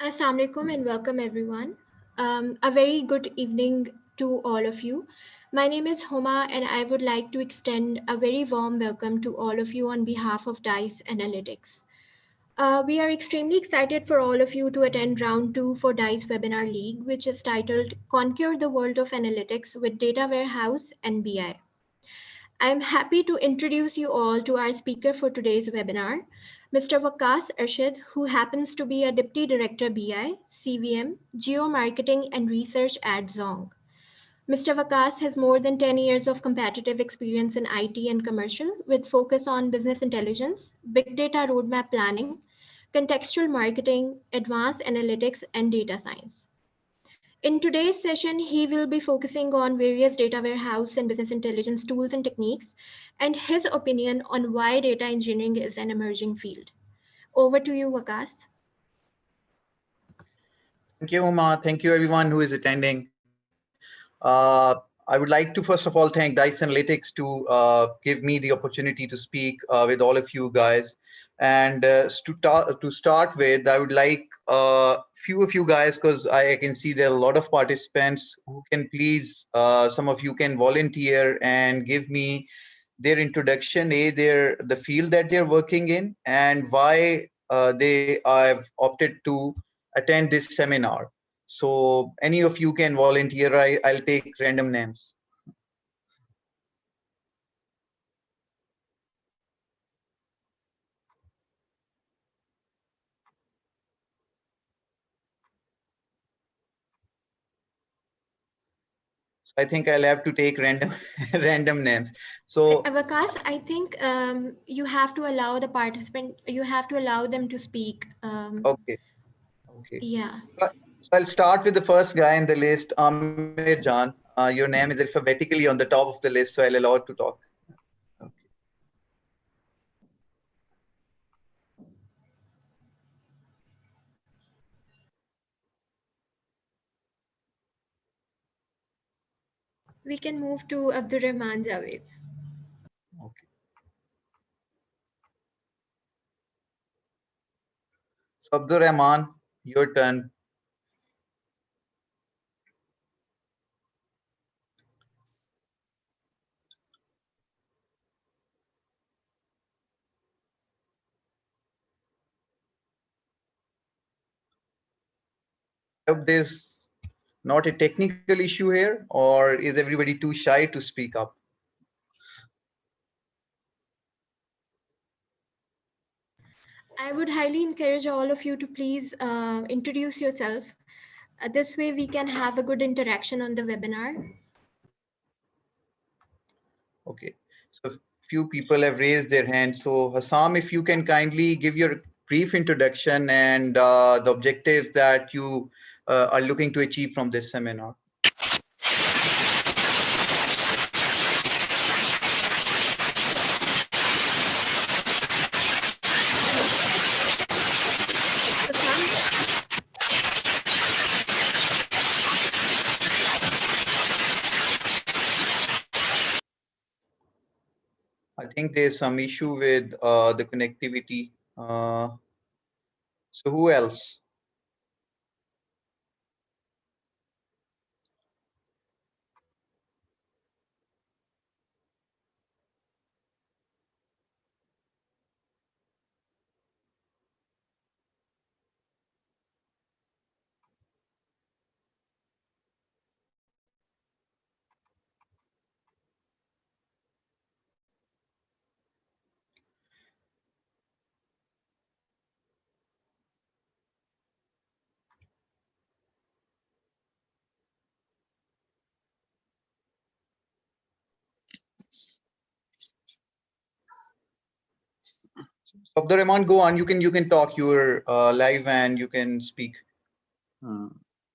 Assalamu alaikum and welcome everyone. A very good evening to all of you. My name is Homa and I would like to extend a very warm welcome to all of you on behalf of DICE Analytics. We are extremely excited for all of you to attend round 2 for DICE Webinar League, which is titled Conquer the World of Analytics with Data Warehouse and BI. I'm happy to introduce you all to our speaker for today's webinar, Mr. Waqas Arshid, who happens to be a Deputy Director BI, CVM, Geo Marketing and Research at Zong. Mr. Waqas has more than 10 years of competitive experience in IT and commercial with focus on business intelligence, big data roadmap planning, contextual marketing, advanced analytics, and data science. In today's session, he will be focusing on various data warehouse and business intelligence tools and techniques, and his opinion on why data engineering is an emerging field. Over to you, Waqas. Thank you, Uma. Thank you, everyone who is attending. I would like to first of all thank Dice Analytics to give me the opportunity to speak with all of you guys. And to start with, I would like few of you guys, because I can see there are a lot of participants who can please, some of you can volunteer and give me their introduction, the field that they're working in, and why they have opted to attend this seminar. So any of you can volunteer. I'll take random names. I think I'll have to take random random names. So Waqas, I think you have to allow the participant, you have to allow them to speak. okay. Yeah. So I'll start with the first guy in the list, Amir Jan. Your name is alphabetically on the top of the list, so I'll allow it to talk. Okay. We can move to Abdurrahman Javed. Okay. So Abdur Rahman, your turn. I hope there's not a technical issue here, or is everybody too shy to speak up? I would highly encourage all of you to please introduce yourself. This way we can have a good interaction on the webinar. Okay. So few people have raised their hands. So Hassam, if you can kindly give your brief introduction and the objectives that you are looking to achieve from this seminar. I think there's some issue with the connectivity. So who else? Abdurrahman, go on. You can talk. You're live and you can speak. Uh,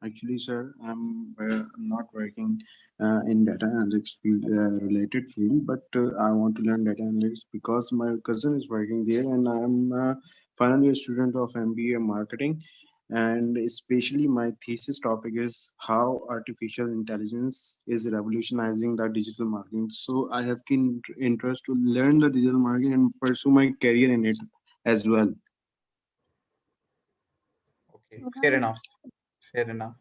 Actually, sir, I'm not working in data analytics field related field, but I want to learn data analytics because my cousin is working there, and I'm a final year student of MBA marketing. And especially my thesis topic is how artificial intelligence is revolutionizing the digital marketing. So I have keen interest to learn the digital marketing and pursue my career in it as well. Okay, fair enough. Fair enough.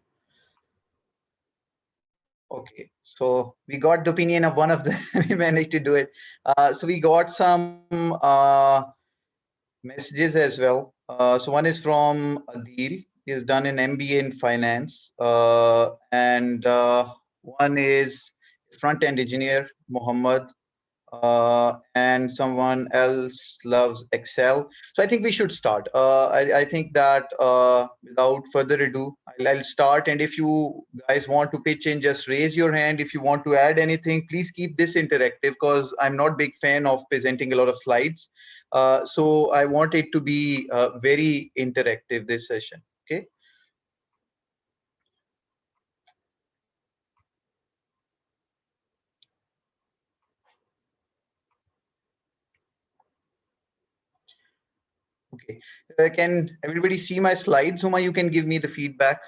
Okay, so we got the opinion of one of them. We managed to do it. So we got some messages as well. So one is from Adil. He's done an MBA in finance, and one is front-end engineer Muhammad, and someone else loves Excel. So I think we should start. I think that without further ado, I'll start. And if you guys want to pitch in, just raise your hand. If you want to add anything, please keep this interactive because I'm not big fan of presenting a lot of slides. So I want it to be very interactive this session. Okay. Okay. Can everybody see my slides? Huma, you can give me the feedback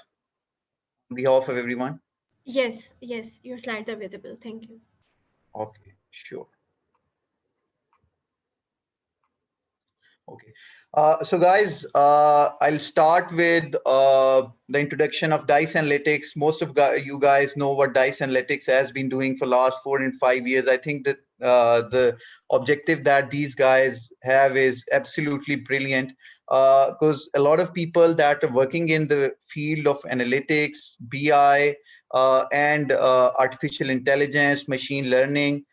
on behalf of everyone. Yes, yes, your slides are visible. Thank you. Okay, sure. Okay. So guys, I'll start with the introduction of Dice Analytics. Most of you guys know what Dice Analytics has been doing for last 4 and 5 years. I think that the objective that these guys have is absolutely brilliant because a lot of people that are working in the field of analytics, BI, and artificial intelligence, machine learning,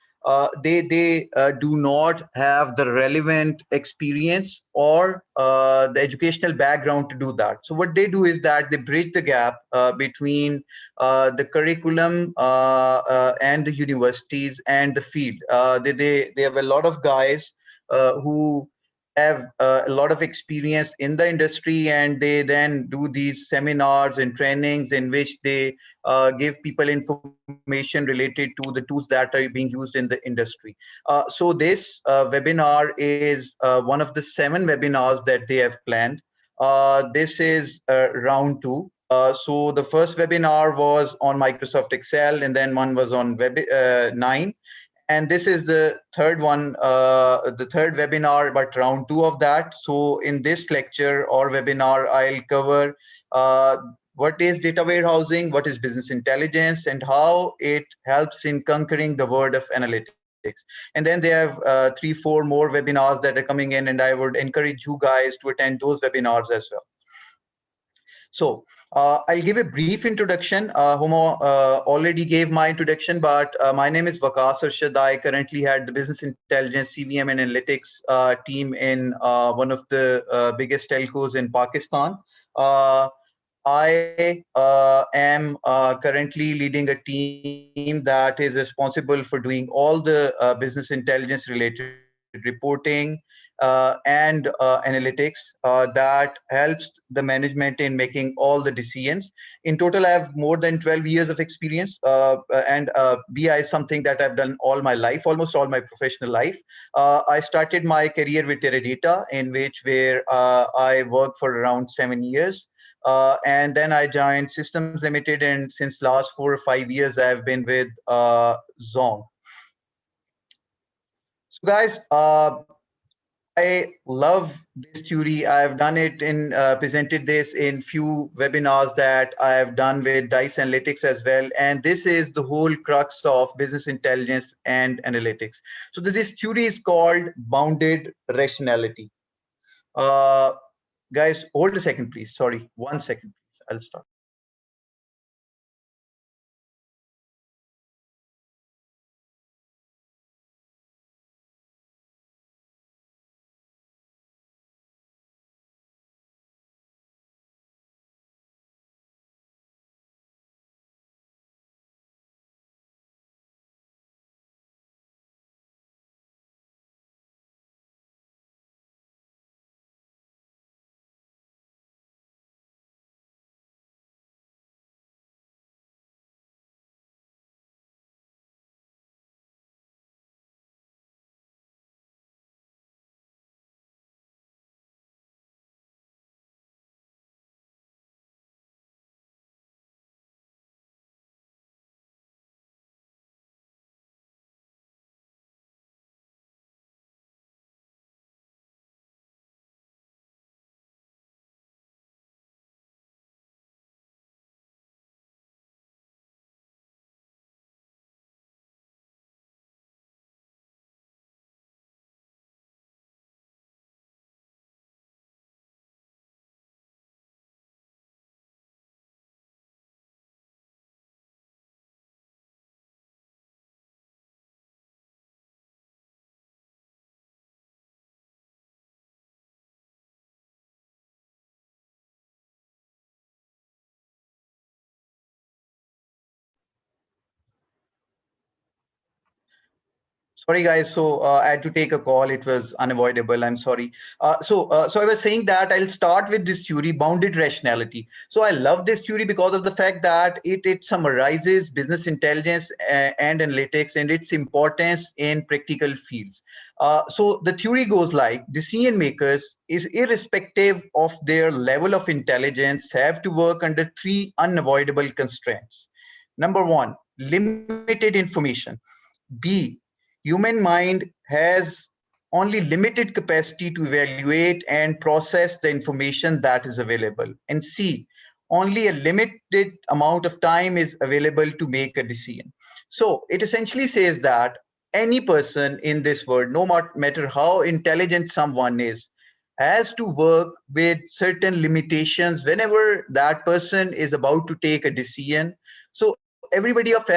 they do not have the relevant experience or the educational background to do that. So what they do is that they bridge the gap between the curriculum and the universities and the field. They have a lot of guys who have a lot of experience in the industry, and they then do these seminars and trainings in which they give people information related to the tools that are being used in the industry. So this webinar is one of the 7 webinars that they have planned. This is round 2. So the first webinar was on Microsoft Excel, and then one was on Web 9. And this is the third one, the third webinar, but round 2 of that. So in this lecture or webinar, I'll cover uh, what is data warehousing, what is business intelligence, and how it helps in conquering the world of analytics. And then they have 3, 4 more webinars that are coming in, and I would encourage you guys to attend those webinars as well. So I'll give a brief introduction. Homo already gave my introduction, but my name is Vakas Arshad. I currently had the business intelligence, CVM, and analytics team in one of the biggest telcos in Pakistan. Uh, I am currently leading a team that is responsible for doing all the business intelligence related reporting and analytics that helps the management in making all the decisions. In total, I have more than 12 years of experience, and BI is something that I've done all my life, almost all my professional life. I started my career with Teradata, in which where I worked for around 7 years. And then I joined Systems Limited, and since last 4 or 5 years, I've been with Zong. So guys, I love this theory. I've done it in presented this in few webinars that I have done with Dice Analytics as well. And this is the whole crux of business intelligence and analytics. So this theory is called bounded rationality. Uh, guys, hold a second, please. Sorry, 1 second, please. I'll start. Sorry, guys. So I had to take a call. It was unavoidable. I'm sorry. So I was saying that I'll start with this theory, bounded rationality. So I love this theory because of the fact that it summarizes business intelligence and analytics and its importance in practical fields. So the theory goes like decision makers, is irrespective of their level of intelligence, have to work under three unavoidable constraints. Number one, limited information. B, human mind has only limited capacity to evaluate and process the information that is available. And C, only a limited amount of time is available to make a decision. So it essentially says that any person in this world, no matter how intelligent someone is, has to work with certain limitations whenever that person is about to take a decision. So everybody of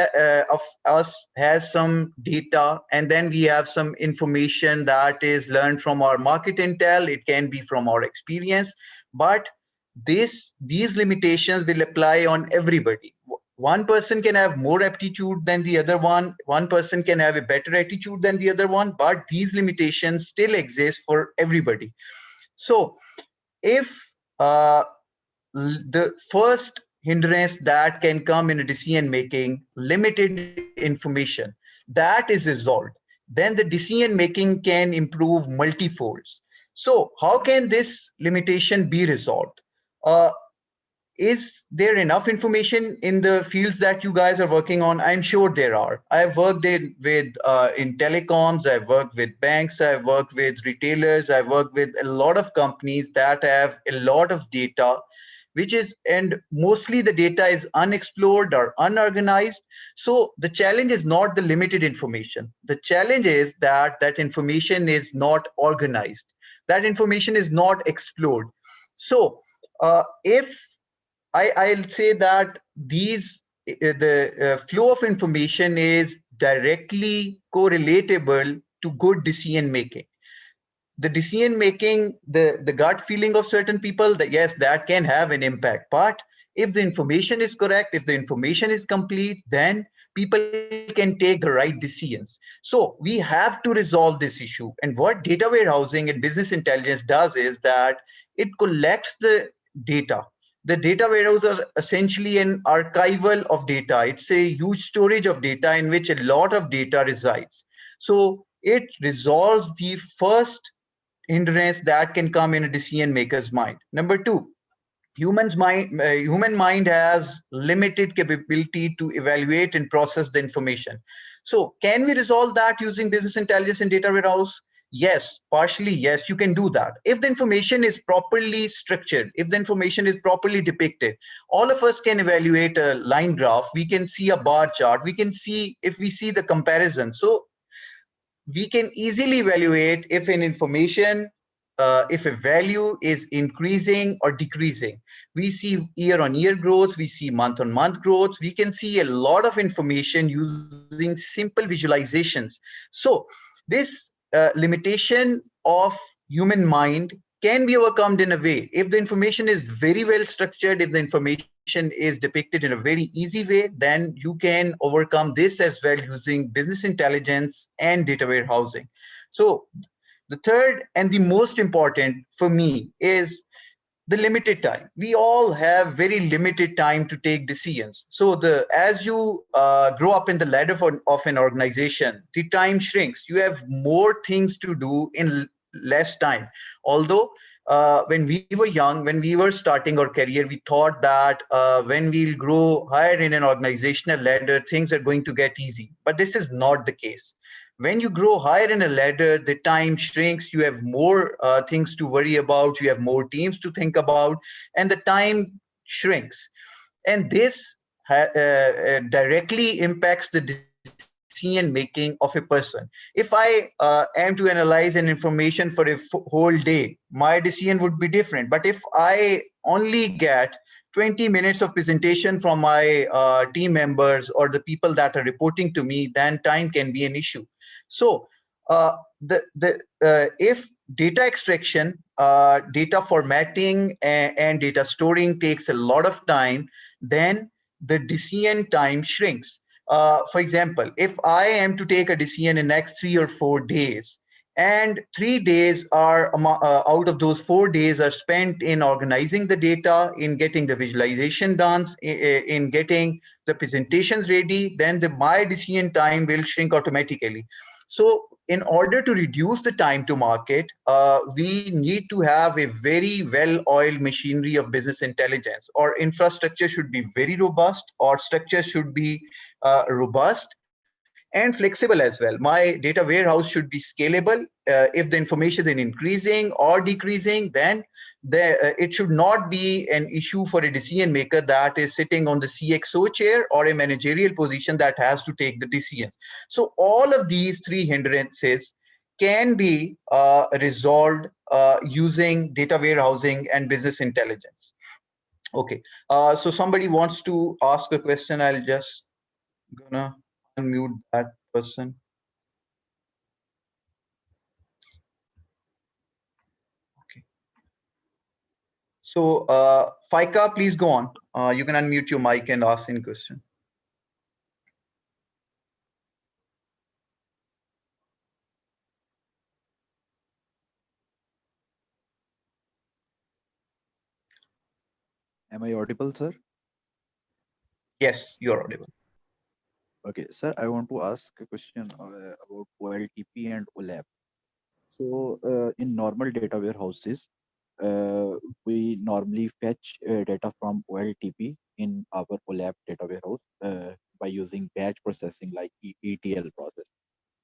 us has some data, and then we have some information that is learned from our market intel. It can be from our experience, but these limitations will apply on everybody. One person can have more aptitude than the other one person can have a better attitude than the other one, but these limitations still exist for everybody. So if the first hindrance that can come in a decision making, limited information, that is resolved, then the decision making can improve multifolds. So how can this limitation be resolved? uh, is there enough information in the fields that you guys are working on? I'm sure there are. I've worked in telecoms, I've worked with banks, I've worked with retailers, I've worked with a lot of companies that have a lot of data, which is, and mostly the data is unexplored or unorganized. So the challenge is not the limited information. The challenge is that that information is not organized. That information is not explored. So if I'll say that the flow of information is directly correlatable to good decision making. The decision making, the gut feeling of certain people, that yes, that can have an impact. But if the information is correct, if the information is complete, then people can take the right decisions. So we have to resolve this issue. And what data warehousing and business intelligence does is that it collects the data. The data warehouse are essentially an archival of data. It's a huge storage of data in which a lot of data resides. So it resolves the first hindrance that can come in a decision maker's mind. Number two, human mind has limited capability to evaluate and process the information. So can we resolve that using business intelligence and data warehouse? Yes, partially yes, you can do that if the information is properly structured, if the information is properly depicted. All of us can evaluate a line graph, we can see a bar chart, we can see if we see the comparison. So we can easily evaluate if an information, if a value is increasing or decreasing. We see year on year growth, we see month on month growth, we can see a lot of information using simple visualizations. So this limitation of human mind can be overcome in a way. If the information is very well structured, if the information is depicted in a very easy way, then you can overcome this as well using business intelligence and data warehousing. So the third and the most important for me is the limited time. We all have very limited time to take decisions. So the as you grow up in the ladder of an organization, the time shrinks. You have more things to do in less time. Although when we were young, when we were starting our career, we thought that when we'll grow higher in an organizational ladder, things are going to get easy. But this is not the case. When you grow higher in a ladder, the time shrinks, you have more things to worry about, you have more teams to think about, and the time shrinks. And this directly impacts the decision making of a person. If I am to analyze an information for a whole day, my decision would be different. But if I only get 20 minutes of presentation from my team members or the people that are reporting to me, then time can be an issue. So if data extraction, data formatting, and data storing takes a lot of time, then the decision time shrinks. For example, if I am to take a decision in next 3 or 4 days, and 3 days are out of those 4 days are spent in organizing the data, in getting the visualization done, in getting the presentations ready, then my decision time will shrink automatically. So in order to reduce the time to market, we need to have a very well-oiled machinery of business intelligence. Or infrastructure should be very robust, or structure should be robust and flexible as well. My data warehouse should be scalable. If the information is increasing or decreasing, then it should not be an issue for a decision maker that is sitting on the CXO chair or a managerial position that has to take the decisions. So all of these three hindrances can be resolved using data warehousing and business intelligence. Okay, so somebody wants to ask a question. I'll just gonna unmute that person. Okay. So, Faika, please go on. You can unmute your mic and ask any question. Am I audible, sir? Yes, you're audible. Okay, sir, I want to ask a question about OLTP and OLAP. So, in normal data warehouses, uh, we normally fetch data from OLTP in our OLAP data warehouse by using batch processing like ETL process.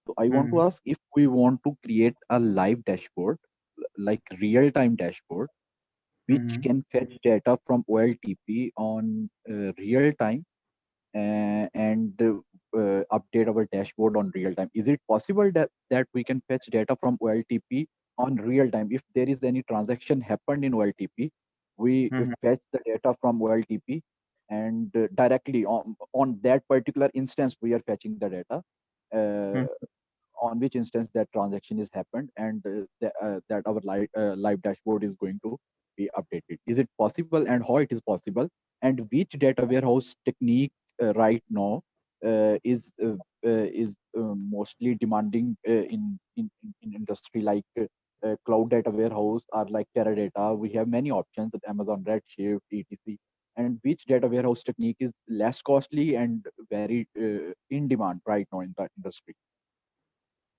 So, I want to Mhm, ask if we want to create a live dashboard, like real-time dashboard, which mhm, can fetch data from OLTP on real time and update our dashboard on real time. Is it possible that we can fetch data from OLTP on real time? If there is any transaction happened in OLTP, we mhm, fetch the data from OLTP and directly on that particular instance, we are fetching the data. mhm. Uh, on which instance that transaction is happened and that our live dashboard is going to be updated. Is it possible and how it is possible? And which data warehouse technique right now is mostly demanding in industry like cloud data warehouse or like Teradata? We have many options at Amazon Redshift, etc. And which data warehouse technique is less costly and very in demand right now in the industry?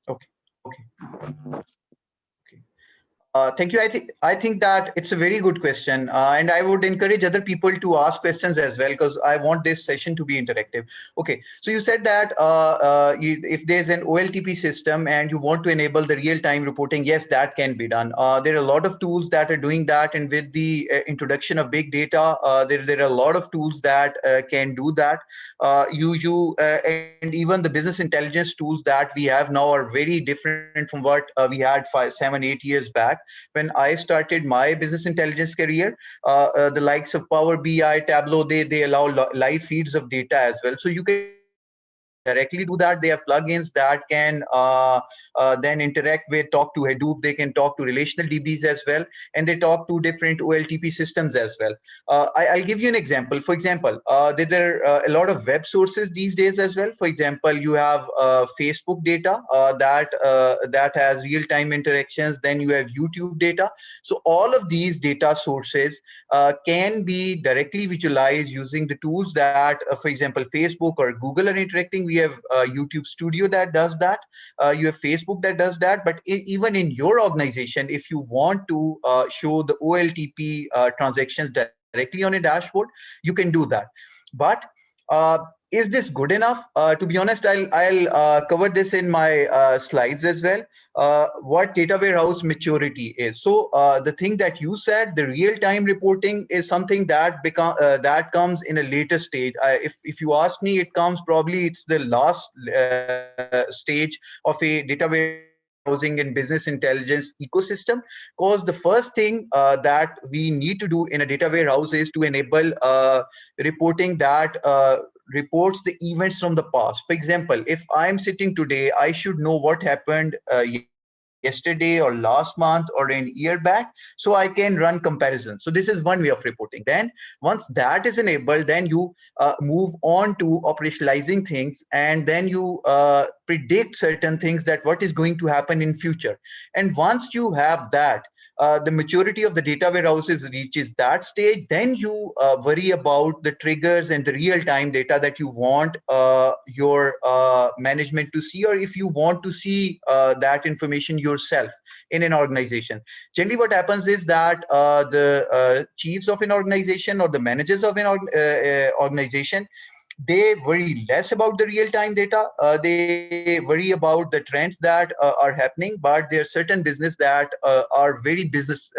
Okay, okay, okay. Thank you. I think that it's a very good question, and I would encourage other people to ask questions as well because I want this session to be interactive. Okay, so you said that if there's an OLTP system and you want to enable the real-time reporting, yes, that can be done. There are a lot of tools that are doing that, and with the introduction of big data, there are a lot of tools that can do that. And even the business intelligence tools that we have now are very different from what we had 5, 7, 8 years back when I started my business intelligence career. The likes of Power BI, Tableau, they allow live feeds of data as well. So you can directly do that. They have plugins that can then interact with, talk to Hadoop. They can talk to relational DBs as well, and they talk to different OLTP systems as well. I'll give you an example. For example, there are a lot of web sources these days as well. For example, you have Facebook data that has real-time interactions. Then you have YouTube data. So all of these data sources can be directly visualized using the tools that, for example, Facebook or Google are interacting. We have YouTube Studio that does that. You have Facebook that does that. But even in your organization, if you want to show the OLTP transactions directly on a dashboard, you can do that. But uh, is this good enough? To be honest, I'll cover this in my slides as well. What data warehouse maturity is. So the thing that you said, the real-time reporting is something that comes in a later stage. If you ask me, it comes probably it's the last stage of a data warehousing and business intelligence ecosystem. Because the first thing that we need to do in a data warehouse is to enable reporting that reports the events from the past. For example, if I'm sitting today, I should know what happened yesterday. yesterday or last month or a year back, so I can run comparison. So this is one way of reporting. Then once that is enabled, then you move on to operationalizing things, and then you predict certain things, that what is going to happen in future. And once you have that, the maturity of the data warehouses reaches that stage, then you worry about the triggers and the real-time data that you want your management to see, or if you want to see that information yourself in an organization. Generally, what happens is that the chiefs of an organization or the managers of an organization, they worry less about the real-time data. They worry about the trends that are happening, but there are certain business that are very business,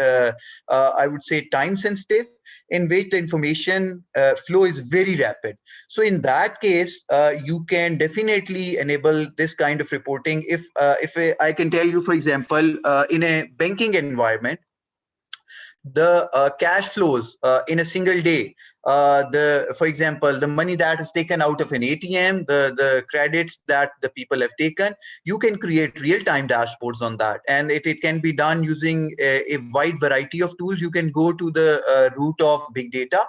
I would say, time sensitive, in which the information flow is very rapid. So in that case, you can definitely enable this kind of reporting. If I can tell you, for example, in a banking environment, the cash flows in a single day, for example, the money that is taken out of an ATM, the credits that the people have taken, you can create real-time dashboards on that, and it can be done using a wide variety of tools. You can go to the route of big data,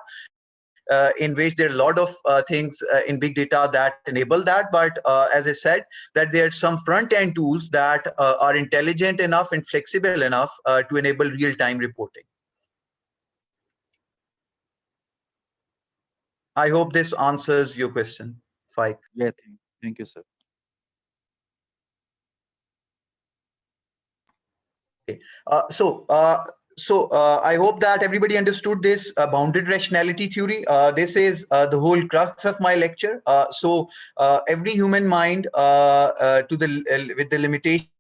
in which there are a lot of things in big data that enable that. But as I said, that there are some front-end tools that are intelligent enough and flexible enough to enable real-time reporting. I hope this answers your question, Faik. Yeah, thank you, sir. Okay. I hope that everybody understood this bounded rationality theory. This is the whole crux of my lecture. Every human mind, with the limitation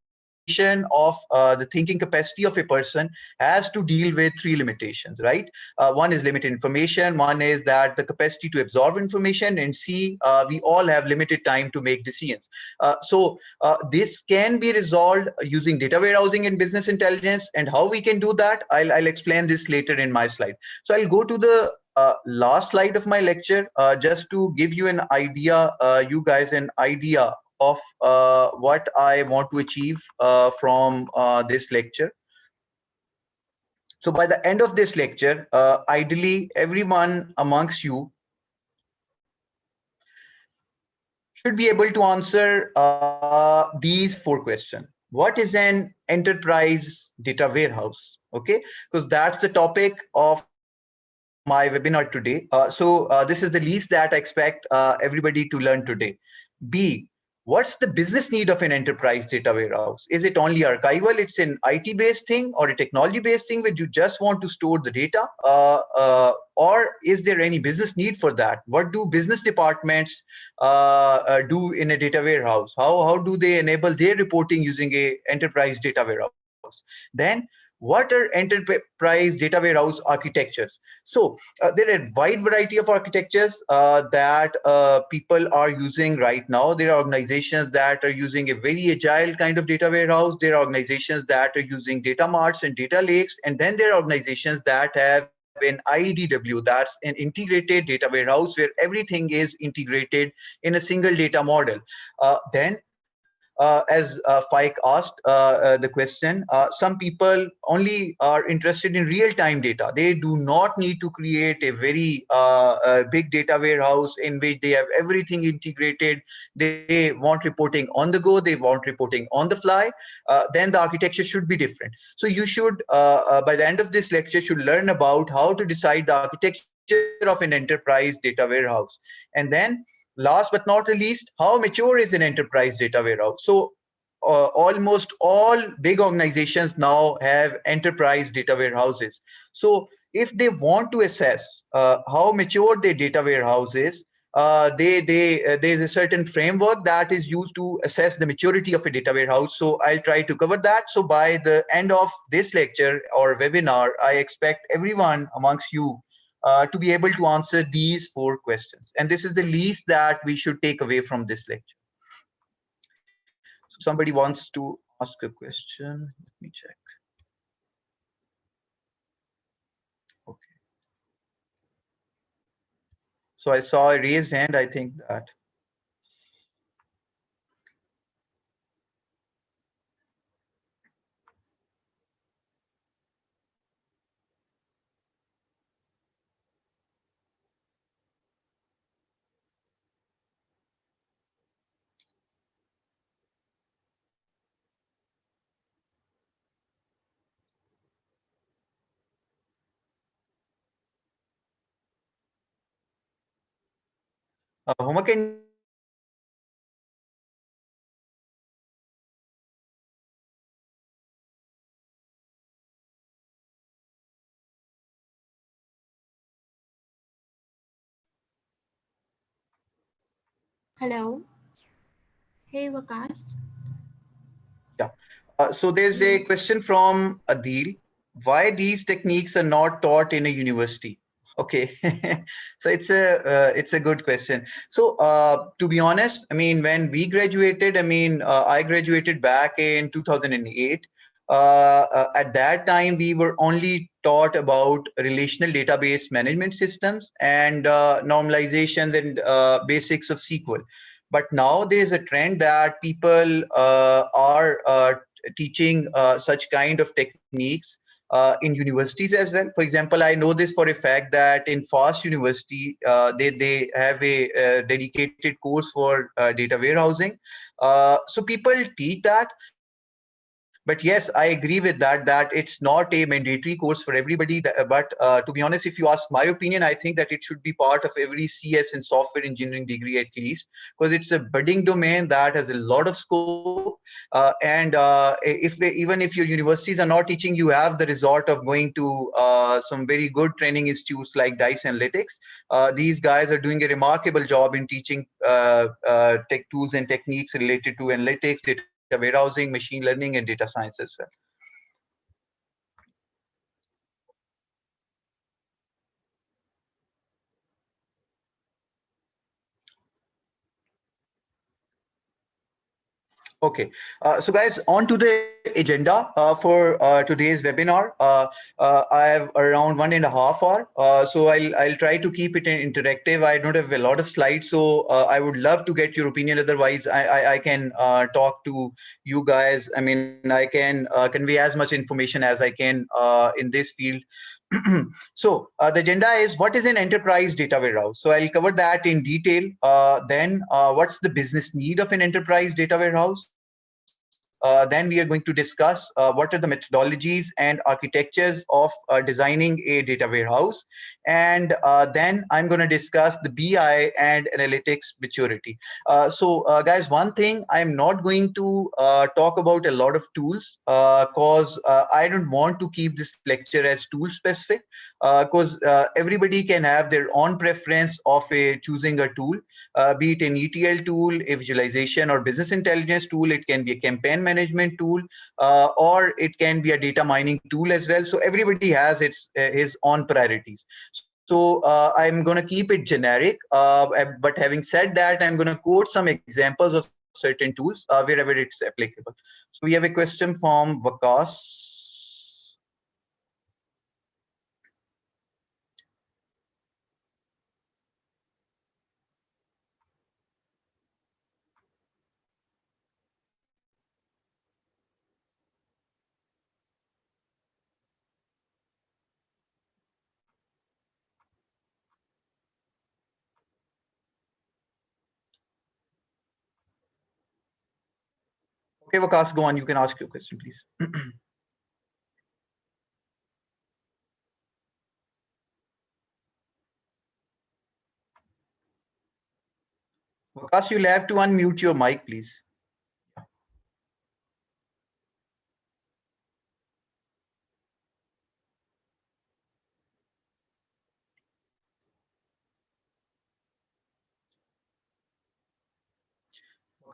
of the thinking capacity of a person, has to deal with three limitations, right? One is limited information. One is that the capacity to absorb information, and C, we all have limited time to make decisions. This can be resolved using data warehousing and business intelligence. And how we can do that, I'll explain this later in my slide. So I'll go to the last slide of my lecture, just to give you an idea, you guys an idea of what I want to achieve from this lecture. So by the end of this lecture, ideally, everyone amongst you should be able to answer these four questions. What is an enterprise data warehouse? Okay, because that's the topic of my webinar today. This is the least that I expect everybody to learn today. B, what's the business need of an enterprise data warehouse? Is it only archival? It's an IT-based thing or a technology-based thing where you just want to store the data? Or is there any business need for that? What do business departments do in a data warehouse? How do they enable their reporting using a enterprise data warehouse? Then what are enterprise data warehouse architectures? So there are a wide variety of architectures that people are using right now. There are organizations that are using a very agile kind of data warehouse. There are organizations that are using data marts and data lakes. And then there are organizations that have an IDW, that's an integrated data warehouse where everything is integrated in a single data model. Then as Faik asked the question, some people only are interested in real-time data. They do not need to create a very big data warehouse in which they have everything integrated. They want reporting on the go. They want reporting on the fly. Then the architecture should be different. So you should, by the end of this lecture, should learn about how to decide the architecture of an enterprise data warehouse. And then last but not the least, how mature is an enterprise data warehouse? So almost all big organizations now have enterprise data warehouses. So if they want to assess how mature their data warehouse is, there's a certain framework that is used to assess the maturity of a data warehouse. So I'll try to cover that. So by the end of this lecture or webinar, I expect everyone amongst you to be able to answer these four questions. And this is the least that we should take away from this lecture. Somebody wants to ask a question. Let me check. Okay. So I saw a raised hand. I think that. Homa, can you hear me? Hello. Hey, Vakas. Yeah. So there's a Hello. question from Adil. Why these techniques are not taught in a university? Okay, so it's a good question. So to be honest, I mean, when we graduated, I mean, I graduated back in 2008. At that time, we were only taught about relational database management systems and normalizations and basics of SQL. But now there is a trend that people are teaching such kind of techniques in universities as well. For example, I know this for a fact that in FAST University, they have a dedicated course for data warehousing. So people teach that, but yes, I agree with that it's not a mandatory course for everybody. But to be honest, if you ask my opinion, I think that it should be part of every CS and software engineering degree at least, because it's a budding domain that has a lot of scope. And even if your universities are not teaching, you have the resort of going to some very good training institutes like Dice Analytics. These guys are doing a remarkable job in teaching tech tools and techniques related to analytics, data warehousing, machine learning, and data science as well. Okay, so guys, on to the agenda for today's webinar. I have around 1.5 hours, so I'll try to keep it interactive. I don't have a lot of slides, so I would love to get your opinion. Otherwise, I can talk to you guys. I mean, I can convey as much information as I can in this field. So the agenda is what is an enterprise data warehouse. So I'll cover that in detail. Then what's the business need of an enterprise data warehouse? Then we are going to discuss what are the methodologies and architectures of designing a data warehouse. And then I'm going to discuss the BI and analytics maturity. So guys, one thing, I'm not going to talk about a lot of tools because I don't want to keep this lecture as tool specific, because everybody can have their own preference of choosing a tool, be it an ETL tool, a visualization or business intelligence tool. It can be a campaign management tool, or it can be a data mining tool as well. So everybody has his own priorities. So I'm going to keep it generic, but having said that, I'm going to quote some examples of certain tools wherever it's applicable. So we have a question from Vakas. Okay, Vakas, go on. You can ask your question, please. Vakas, you'll have to unmute your mic, please.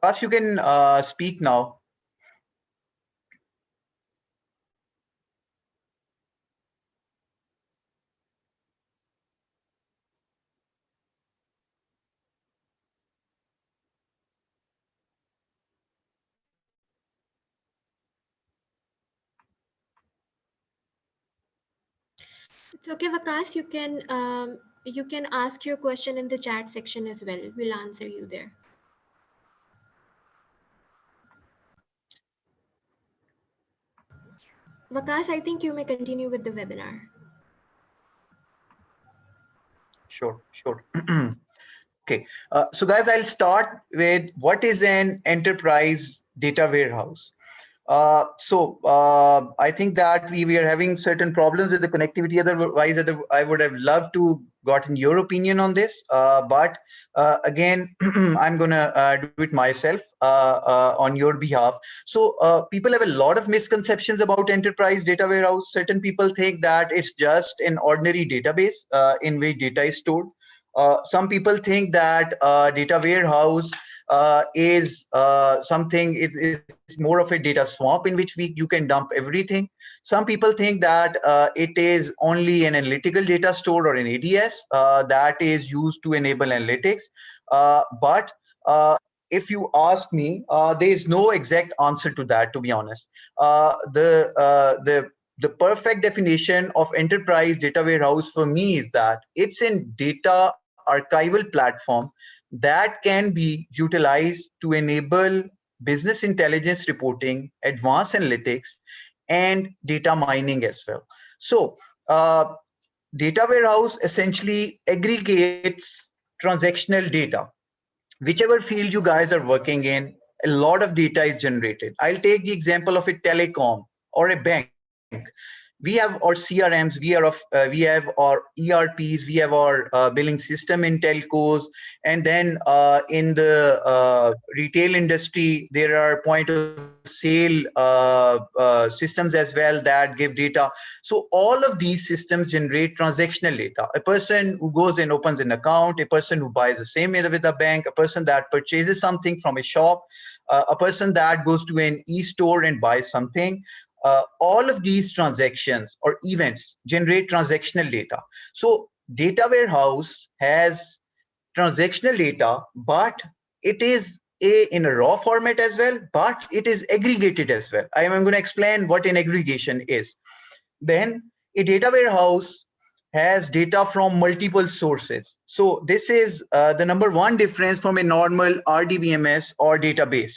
Vakas, you can speak now. It's okay, Vakas. You can ask your question in the chat section as well. We'll answer you there. Vakas, I think you may continue with the webinar. Sure. Okay, so guys, I'll start with what is an enterprise data warehouse. I think that we are having certain problems with the connectivity. Otherwise, I would have loved to gotten your opinion on this. But again, I'm gonna do it myself on your behalf. So people have a lot of misconceptions about enterprise data warehouse. Certain people think that it's just an ordinary database in which data is stored. Some people think that data warehouse is something, it's more of a data swamp in which you can dump everything. Some people think that it is only an analytical data store or an ADS that is used to enable analytics. But if you ask me, there is no exact answer to that, to be honest. The perfect definition of enterprise data warehouse for me is that it's a data archival platform that can be utilized to enable business intelligence reporting, advanced analytics, and data mining as well. So data warehouse essentially aggregates transactional data. Whichever field you guys are working in, a lot of data is generated. I'll take the example of a telecom or a bank. We have our CRMs, we have our ERPs, we have our billing system in telcos, and then in the retail industry, there are point of sale systems as well that give data. So all of these systems generate transactional data. A person who goes and opens an account, a person who buys the same with a bank, a person that purchases something from a shop, a person that goes to an e-store and buys something. All of these transactions or events generate transactional data. So data warehouse has transactional data, but it is in a raw format as well, but it is aggregated as well. I am going to explain what an aggregation is. Then a data warehouse has data from multiple sources. So this is the number one difference from a normal RDBMS or database.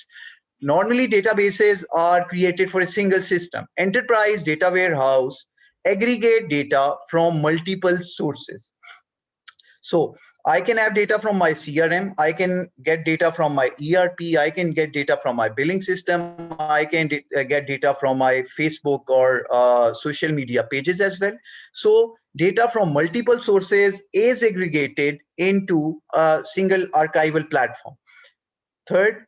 Normally, databases are created for a single system. Enterprise data warehouse aggregate data from multiple sources. So I can have data from my CRM, I can get data from my ERP, I can get data from my billing system, I can get data from my Facebook or social media pages as well. So data from multiple sources is aggregated into a single archival platform. Third,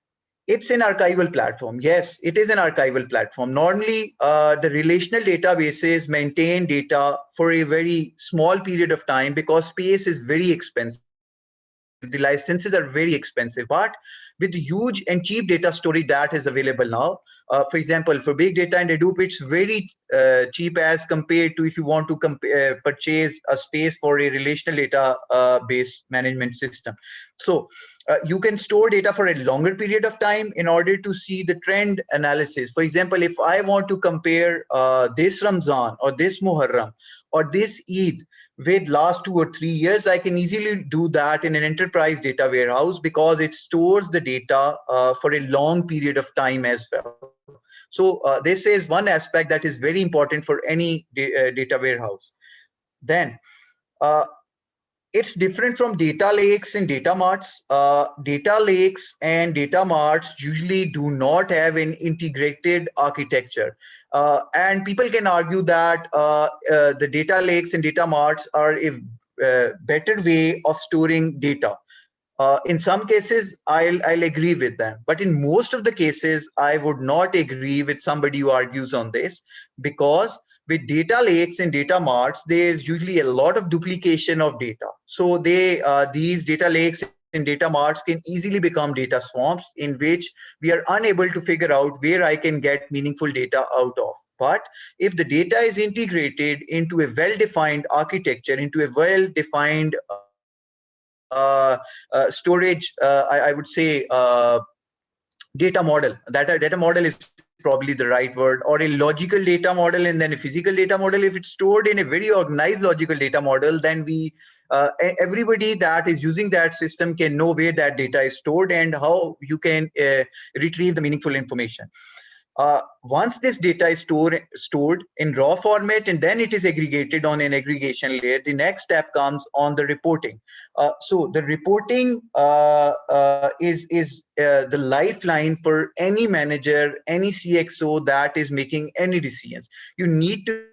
it's an archival platform. Yes, it is an archival platform. Normally, the relational databases maintain data for a very small period of time because space is very expensive. The licenses are very expensive. But with the huge and cheap data storage that is available now, for example, for big data and Hadoop, it's very cheap as compared to if you want to purchase a space for a relational data base management system. So you can store data for a longer period of time in order to see the trend analysis. For example, if I want to compare this Ramzan or this Muharram or this Eid with last 2 or 3 years, I can easily do that in an enterprise data warehouse because it stores the data for a long period of time as well. So this is one aspect that is very important for any data warehouse. Then uh, it's different from data lakes and data marts. Data lakes and data marts usually do not have an integrated architecture. And people can argue that the data lakes and data marts are a better way of storing data. In some cases, I'll agree with them, but in most of the cases, I would not agree with somebody who argues on this because with data lakes and data marts, there's usually a lot of duplication of data. So these data lakes and data marts can easily become data swamps in which we are unable to figure out where I can get meaningful data out of. But if the data is integrated into a well-defined architecture, into a well-defined storage, I would say data model. That a data model is probably the right word, or a logical data model and then a physical data model. If it's stored in a very organized logical data model, then everybody that is using that system can know where that data is stored and how you can retrieve the meaningful information. Once this data is stored in raw format and then it is aggregated on an aggregation layer, the next step comes on the reporting. So the reporting is the lifeline for any manager, any CXO that is making any decisions. You need to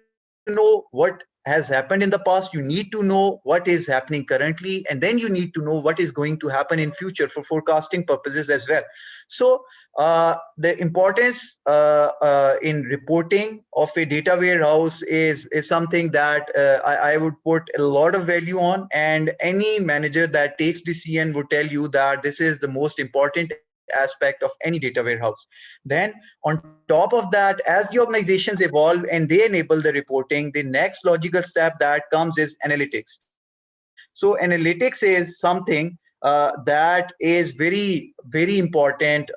know what has happened in the past, you need to know what is happening currently, and then you need to know what is going to happen in future for forecasting purposes as well. So the importance in reporting of a data warehouse is something that I would put a lot of value on, and any manager that takes decision would tell you that this is the most important aspect of any data warehouse. Then on top of that, as the organizations evolve and they enable the reporting, the next logical step that comes is analytics. So analytics is something that is very important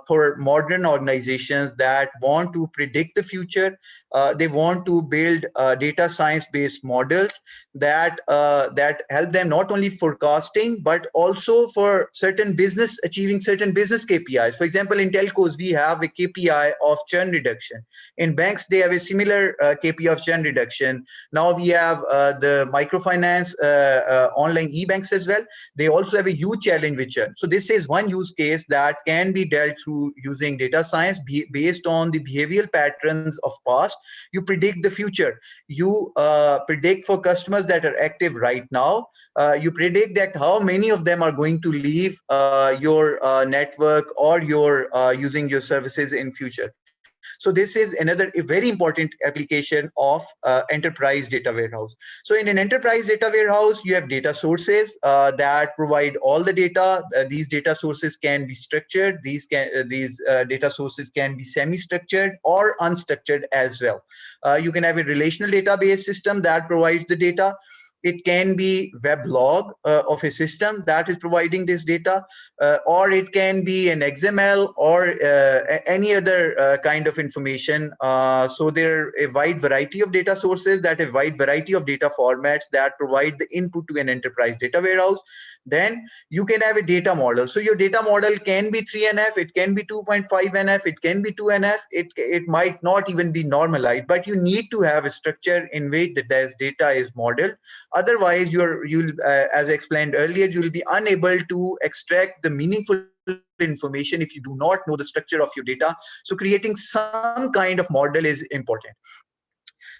for modern organizations that want to predict the future. They want to build data science based models that help them not only forecasting but also for certain business achieving certain business KPIs. For example, in telcos we have a KPI of churn reduction. In banks they have a similar KPI of churn reduction. Now we have the microfinance online e-banks as well. They also have a huge challenge with churn. So this is one use case that can be dealt through using data science based on the behavioral patterns of past. You predict the future. You predict for customers that are active right now. You predict that how many of them are going to leave your network or your using your services in future. So this is another a very important application of enterprise data warehouse. So in an enterprise data warehouse, you have data sources that provide all the data. These data sources can be structured. These data sources can be semi-structured or unstructured as well. You can have a relational database system that provides the data. It can be web log of a system that is providing this data, or it can be an XML or any other kind of information. So there are a wide variety of data sources, that a wide variety of data formats that provide the input to an enterprise data warehouse. Then you can have a data model. So your data model can be 3NF, it can be 2.5NF, it can be 2NF, it might not even be normalized, but you need to have a structure in which this data is modeled. Otherwise, you'll as I explained earlier, you'll be unable to extract the meaningful information if you do not know the structure of your data. So creating some kind of model is important.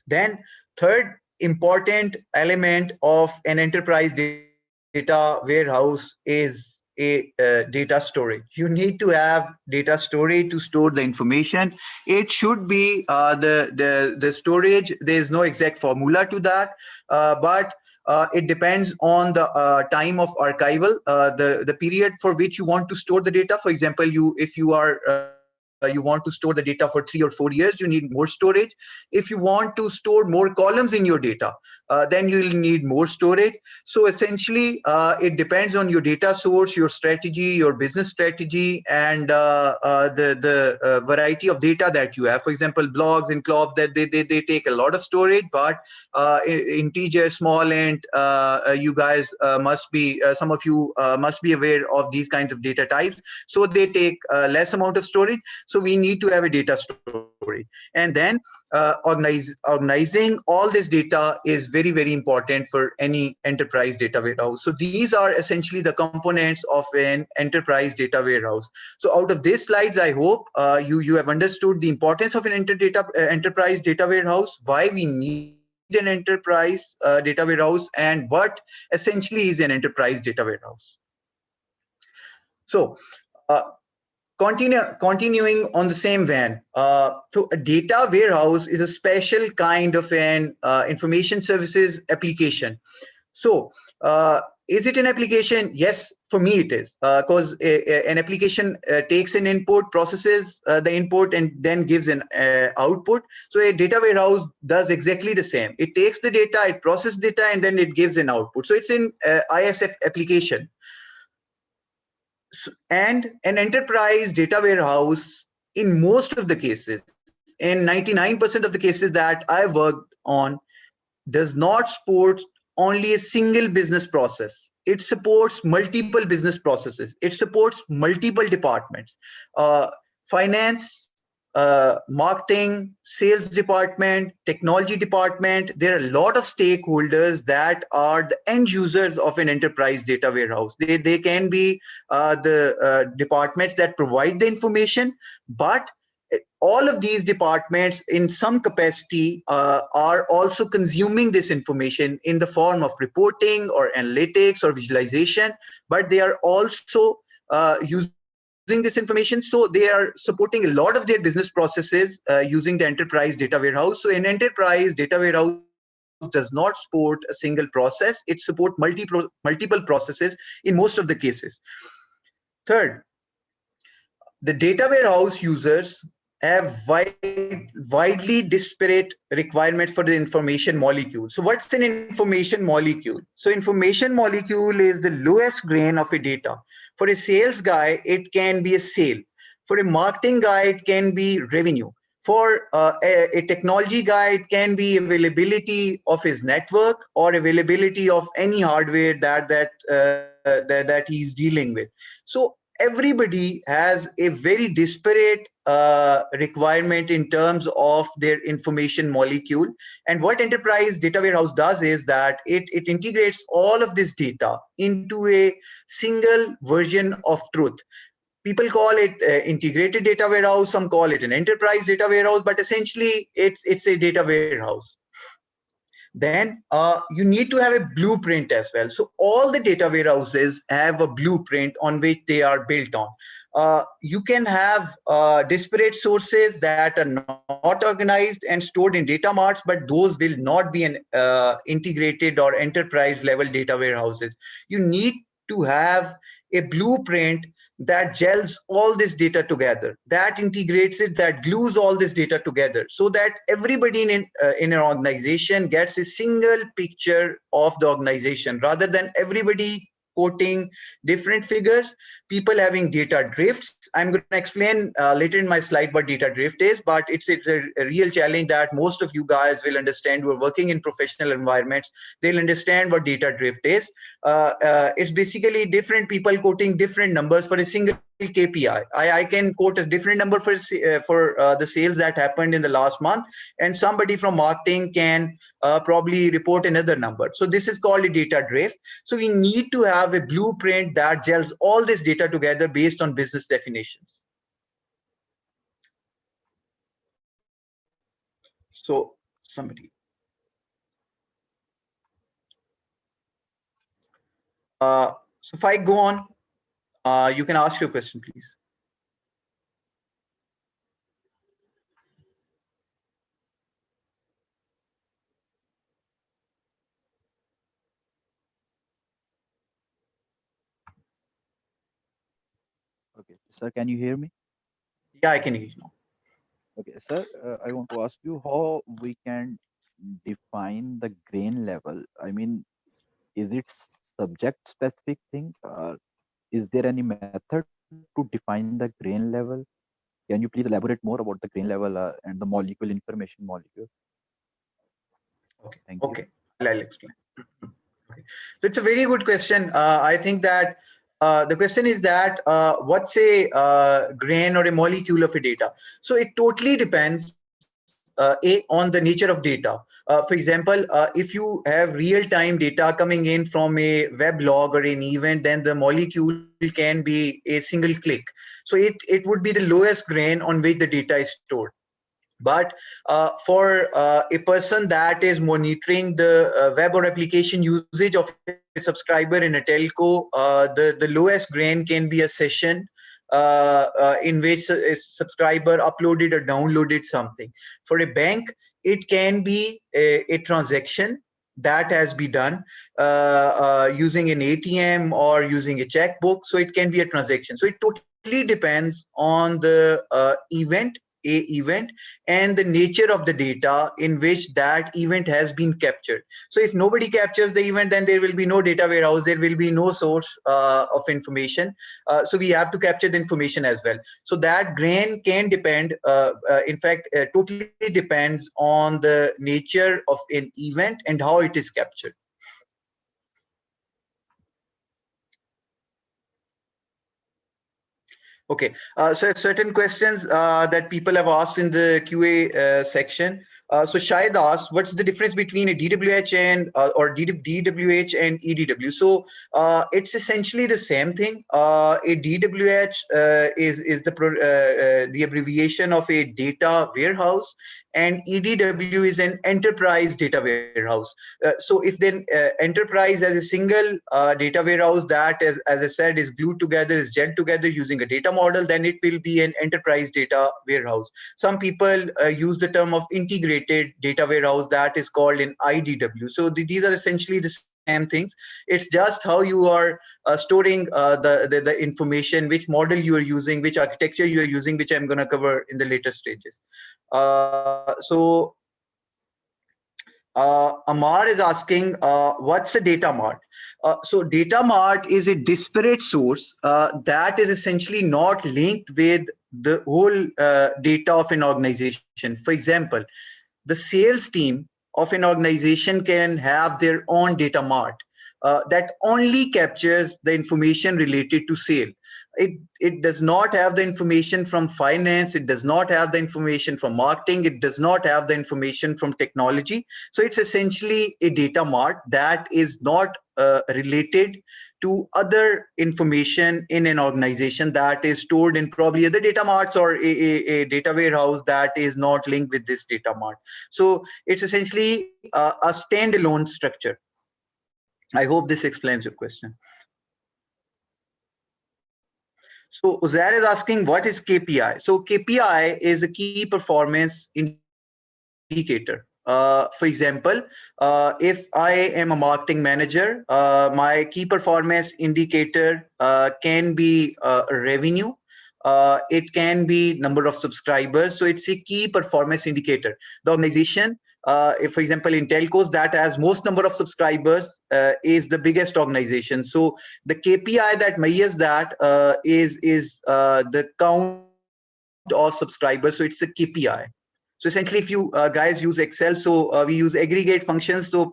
Then third important element of an enterprise data warehouse is a data storage. You need to have data storage to store the information. It should be the storage. There is no exact formula to that, but it depends on the time of archival, the period for which you want to store the data. For example, you want to store the data for 3 or 4 years, you need more storage. If you want to store more columns in your data, then you will need more storage. So essentially, it depends on your data source, your strategy, your business strategy, and the variety of data that you have. For example, blogs and clubs, that they take a lot of storage, but integer, small int, you guys must be some of you must be aware of these kinds of data types. So they take less amount of storage. So we need to have a data storage, and then organizing all this data is very important for any enterprise data warehouse. So these are essentially the components of an enterprise data warehouse. So out of these slides, I hope you have understood the importance of an enterprise data warehouse, why we need an enterprise data warehouse, and what essentially is an enterprise data warehouse. So continuing on the same vein, so a data warehouse is a special kind of an information services application. So is it an application? Yes, for me it is, because an application takes an input, processes the input, and then gives an output. So a data warehouse does exactly the same. It takes the data, it processes data, and then it gives an output. So it's an ISF application. And an enterprise data warehouse, in most of the cases, in 99% of the cases that I worked on, does not support only a single business process. It supports multiple business processes. It supports multiple departments. Finance marketing, sales department, technology department. There are a lot of stakeholders that are the end users of an enterprise data warehouse. They can be the departments that provide the information, but all of these departments in some capacity are also consuming this information in the form of reporting or analytics or visualization, but they are also using this information. So they are supporting a lot of their business processes using the enterprise data warehouse. So an enterprise data warehouse does not support a single process. It supports multiple processes in most of the cases. Third, the data warehouse users have widely disparate requirements for the information molecule. So what's an information molecule? So information molecule is the lowest grain of a data. For a sales guy, it can be a sale. For a marketing guy, it can be revenue. For a technology guy, it can be availability of his network or availability of any hardware that he's dealing with. So everybody has a very disparate requirement in terms of their information molecule. And what enterprise data warehouse does is that it integrates all of this data into a single version of truth. People call it integrated data warehouse, some call it an enterprise data warehouse, but essentially it's a data warehouse. Then you need to have a blueprint as well. So all the data warehouses have a blueprint on which they are built on. You can have disparate sources that are not organized and stored in data marts, but those will not be an integrated or enterprise level data warehouses. You need to have a blueprint that gels all this data together, that integrates it, that glues all this data together, so that everybody in an organization gets a single picture of the organization, rather than everybody quoting different figures, people having data drifts. I'm going to explain later in my slide what data drift is, but it's a real challenge that most of you guys will understand who are working in professional environments. They'll understand what data drift is. It's basically different people quoting different numbers for a single KPI. I can quote a different number for the sales that happened in the last month, and somebody from marketing can probably report another number. So this is called a data drift. So we need to have a blueprint that gels all this data together based on business definitions. So somebody, if I go on, you can ask your question, please. Okay, sir, can you hear me? Yeah, I can hear you now. Okay, sir, I want to ask you how we can define the grain level. I mean, is it subject specific thing? Is there any method to define the grain level? Can you please elaborate more about the grain level and the molecule information molecule? Okay, Thank you. okay, I'll explain. Okay. So it's a very good question. I think that the question is that what's a grain or a molecule of a data? So it totally depends on the nature of data. For example, if you have real-time data coming in from a web log or an event, then the molecule can be a single click. So it would be the lowest grain on which the data is stored. But for a person that is monitoring the web or application usage of a subscriber in a telco, the lowest grain can be a session in which a subscriber uploaded or downloaded something. For a bank, it can be a transaction that has been done using an ATM or using a checkbook. So it can be a transaction. So it totally depends on the event and the nature of the data in which that event has been captured. So if nobody captures the event, then there will be no data warehouse, there will be no source of information. So we have to capture the information as well. So that grain can depend, in fact, totally depends on the nature of an event and how it is captured. Okay, so certain questions that people have asked in the QA section. So Shahid asked, what's the difference between a DWH and or DWH and EDW? So it's essentially the same thing. A DWH is the abbreviation of a data warehouse, and EDW is an enterprise data warehouse. So if then enterprise as a single data warehouse that, as I said, is glued together, is gelled together using a data model, then it will be an enterprise data warehouse. Some people use the term of integrated data warehouse, that is called an IDW. So these are essentially the same things. It's just how you are storing the information, which model you are using, which architecture you are using, which I'm going to cover in the later stages. So Amar is asking, what's a data mart? So data mart is a disparate source that is essentially not linked with the whole data of an organization. For example, the sales team of an organization can have their own data mart that only captures the information related to sale. It does not have the information from finance, it does not have the information from marketing, it does not have the information from technology. So it's essentially a data mart that is not related to other information in an organization that is stored in probably other data marts or a data warehouse that is not linked with this data mart. So it's essentially a standalone structure. I hope this explains your question. So Uzair is asking, what is KPI? So KPI is a key performance indicator. For example, if I am a marketing manager, my key performance indicator can be revenue. It can be number of subscribers. So it's a key performance indicator. The organization, if, for example, in telcos that has most number of subscribers is the biggest organization. So the KPI that measures that is the count of subscribers. So it's a KPI. So essentially, if you guys use Excel, so we use aggregate functions. So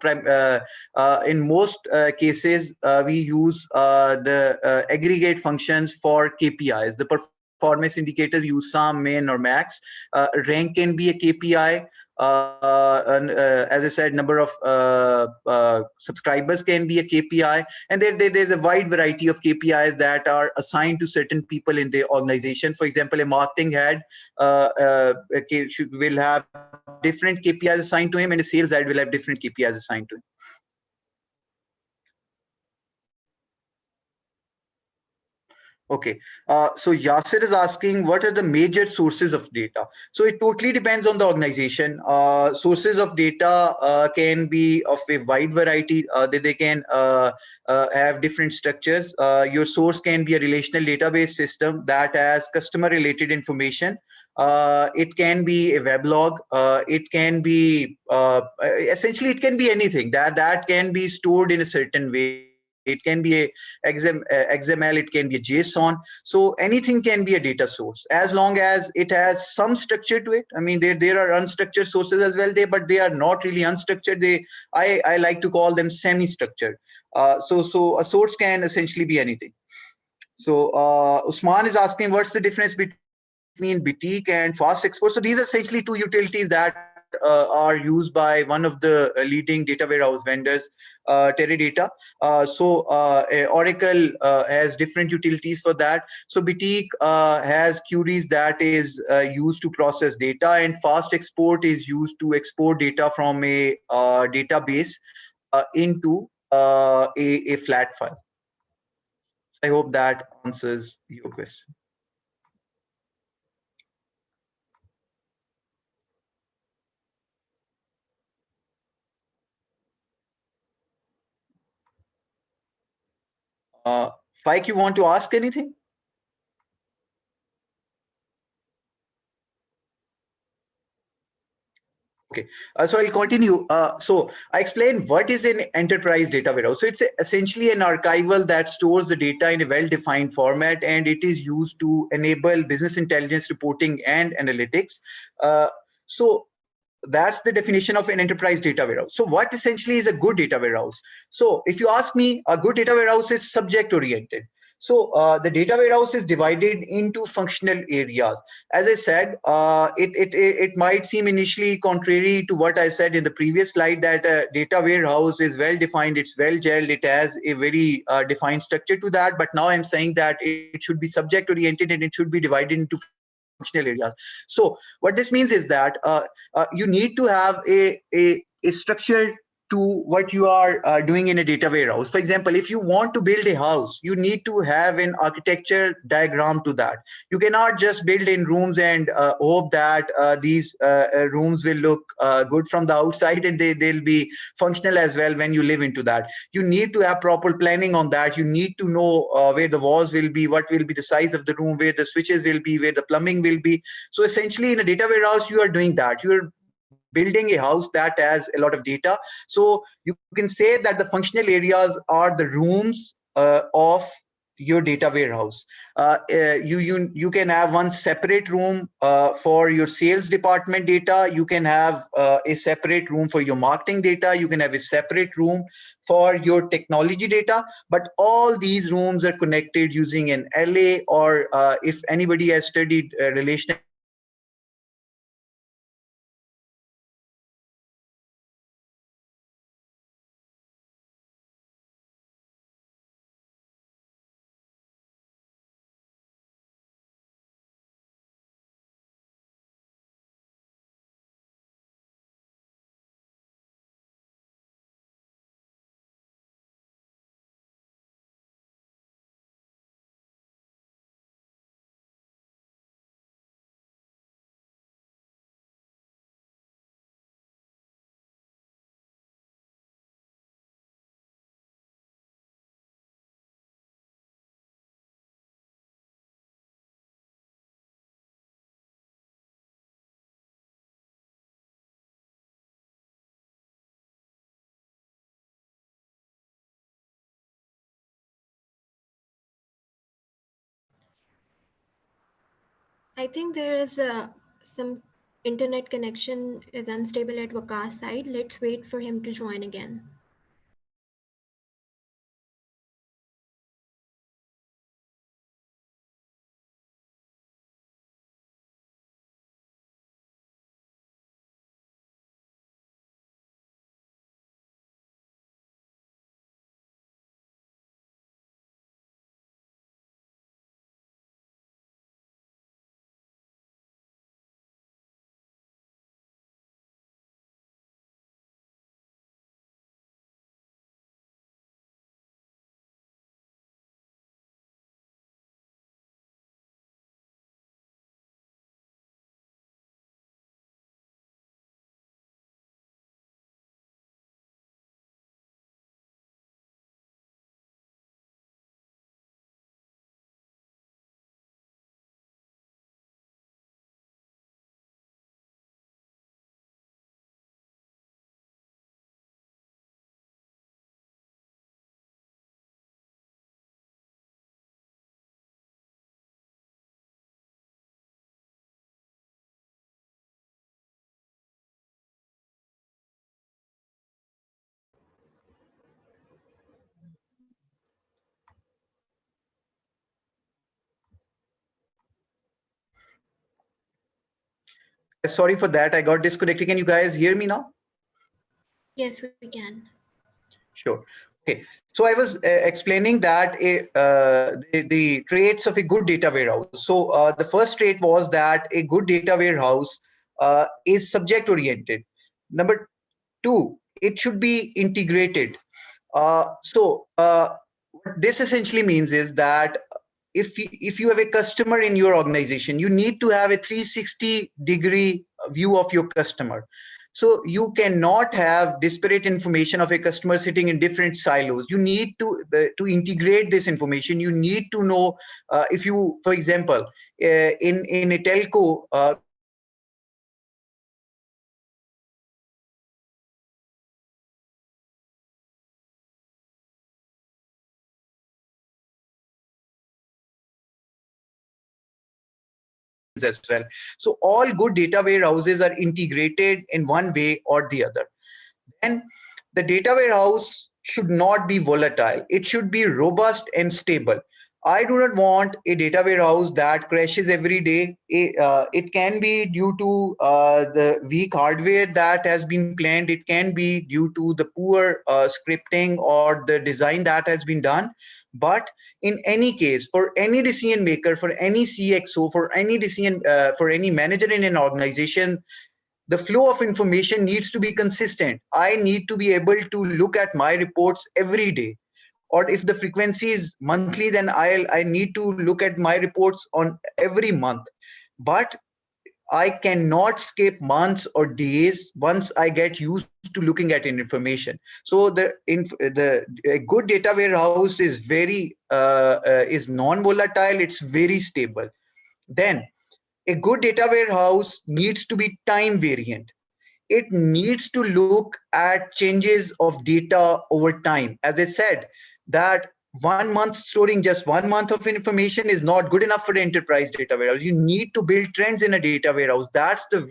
in most cases, we use the aggregate functions for KPIs. The performance indicators use sum, min, or max. Rank can be a KPI. And, as I said, number of subscribers can be a KPI, and there's a wide variety of KPIs that are assigned to certain people in the organization. For example, a marketing head will have different KPIs assigned to him, and a sales head will have different KPIs assigned to him. Okay, so Yasir is asking, what are the major sources of data? So it totally depends on the organization. Sources of data can be of a wide variety. They can have different structures. Your source can be a relational database system that has customer related information. It can be a weblog. It can be essentially it can be anything that can be stored in a certain way. It can be a XML, it can be a JSON. So anything can be a data source as long as it has some structure to it. I mean, there are unstructured sources as well, but they are not really unstructured. I like to call them semi-structured. So a source can essentially be anything. So Usman is asking, what's the difference between Boutique and Fast Export? So these are essentially two utilities that are used by one of the leading data warehouse vendors, Teradata. Oracle has different utilities for that. So Boutique has queries that is used to process data, and Fast Export is used to export data from a database into a flat file. I hope that answers your question. Uh, Faik, you want to ask anything? Okay, so I'll continue. So I explained what is an enterprise data warehouse. So it's essentially an archival that stores the data in a well-defined format, and it is used to enable business intelligence reporting and analytics. So that's the definition of an enterprise data warehouse. So what essentially is a good data warehouse? So if you ask me, a good data warehouse is subject oriented. So the data warehouse is divided into functional areas. As I said, it might seem initially contrary to what I said in the previous slide, that data warehouse is well defined, it's well gelled, it has a very defined structure to that. But now I'm saying that it should be subject oriented and it should be divided into functional areas. So what this means is that you need to have a structure to what you are doing in a data warehouse. For example, if you want to build a house, you need to have an architecture diagram to that. You cannot just build in rooms and hope that these rooms will look good from the outside and they'll be functional as well when you live into that. You need to have proper planning on that. You need to know where the walls will be, what will be the size of the room, where the switches will be, where the plumbing will be. So essentially in a data warehouse, you are doing that. You're building a house that has a lot of data. So you can say that the functional areas are the rooms of your data warehouse. You can have one separate room for your sales department data. You can have a separate room for your marketing data. You can have a separate room for your technology data. But all these rooms are connected using an LA, or if anybody has studied relational database, they will know that relational database I think there is some internet connection is unstable at Waqas' side. Let's wait for him to join again. Sorry for that. I got disconnected. Can you guys hear me now? Yes, we can. Sure. Okay. So I was explaining that the traits of a good data warehouse. So the first trait was that a good data warehouse is subject oriented. Number two, it should be integrated. What this essentially means is that if you have a customer in your organization, you need to have a 360-degree view of your customer. So you cannot have disparate information of a customer sitting in different silos. You need to integrate this information. You need to know if you, for example, in a telco, we have as well. So all good data warehouses are integrated in one way or the other. Then the data warehouse should not be volatile. It should be robust and stable. I do not want a data warehouse that crashes every day. It can be due to the weak hardware that has been planned. It can be due to the poor scripting or the design that has been done. But in any case, for any decision maker, for any CXO, for any manager in an organization, the flow of information needs to be consistent. I need to be able to look at my reports every day, or if the frequency is monthly, then I need to look at my reports on every month. But I cannot skip months or days once I get used to looking at an information. So the a good data warehouse is very is non-volatile. It's very stable. Then a good data warehouse needs to be time variant. It needs to look at changes of data over time. As I said, that 1 month storing just 1 month of information is not good enough for the enterprise data warehouse. You need to build trends in a data warehouse. That's the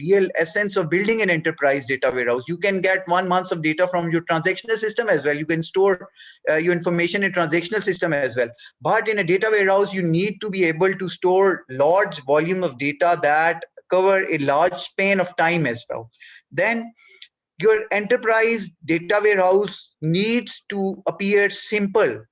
real essence of building an enterprise data warehouse. You can get 1 month of data from your transactional system as well. You can store your information in transactional system as well. But in a data warehouse, you need to be able to store large volume of data that cover a large span of time as well. Then your enterprise data warehouse needs to appear simple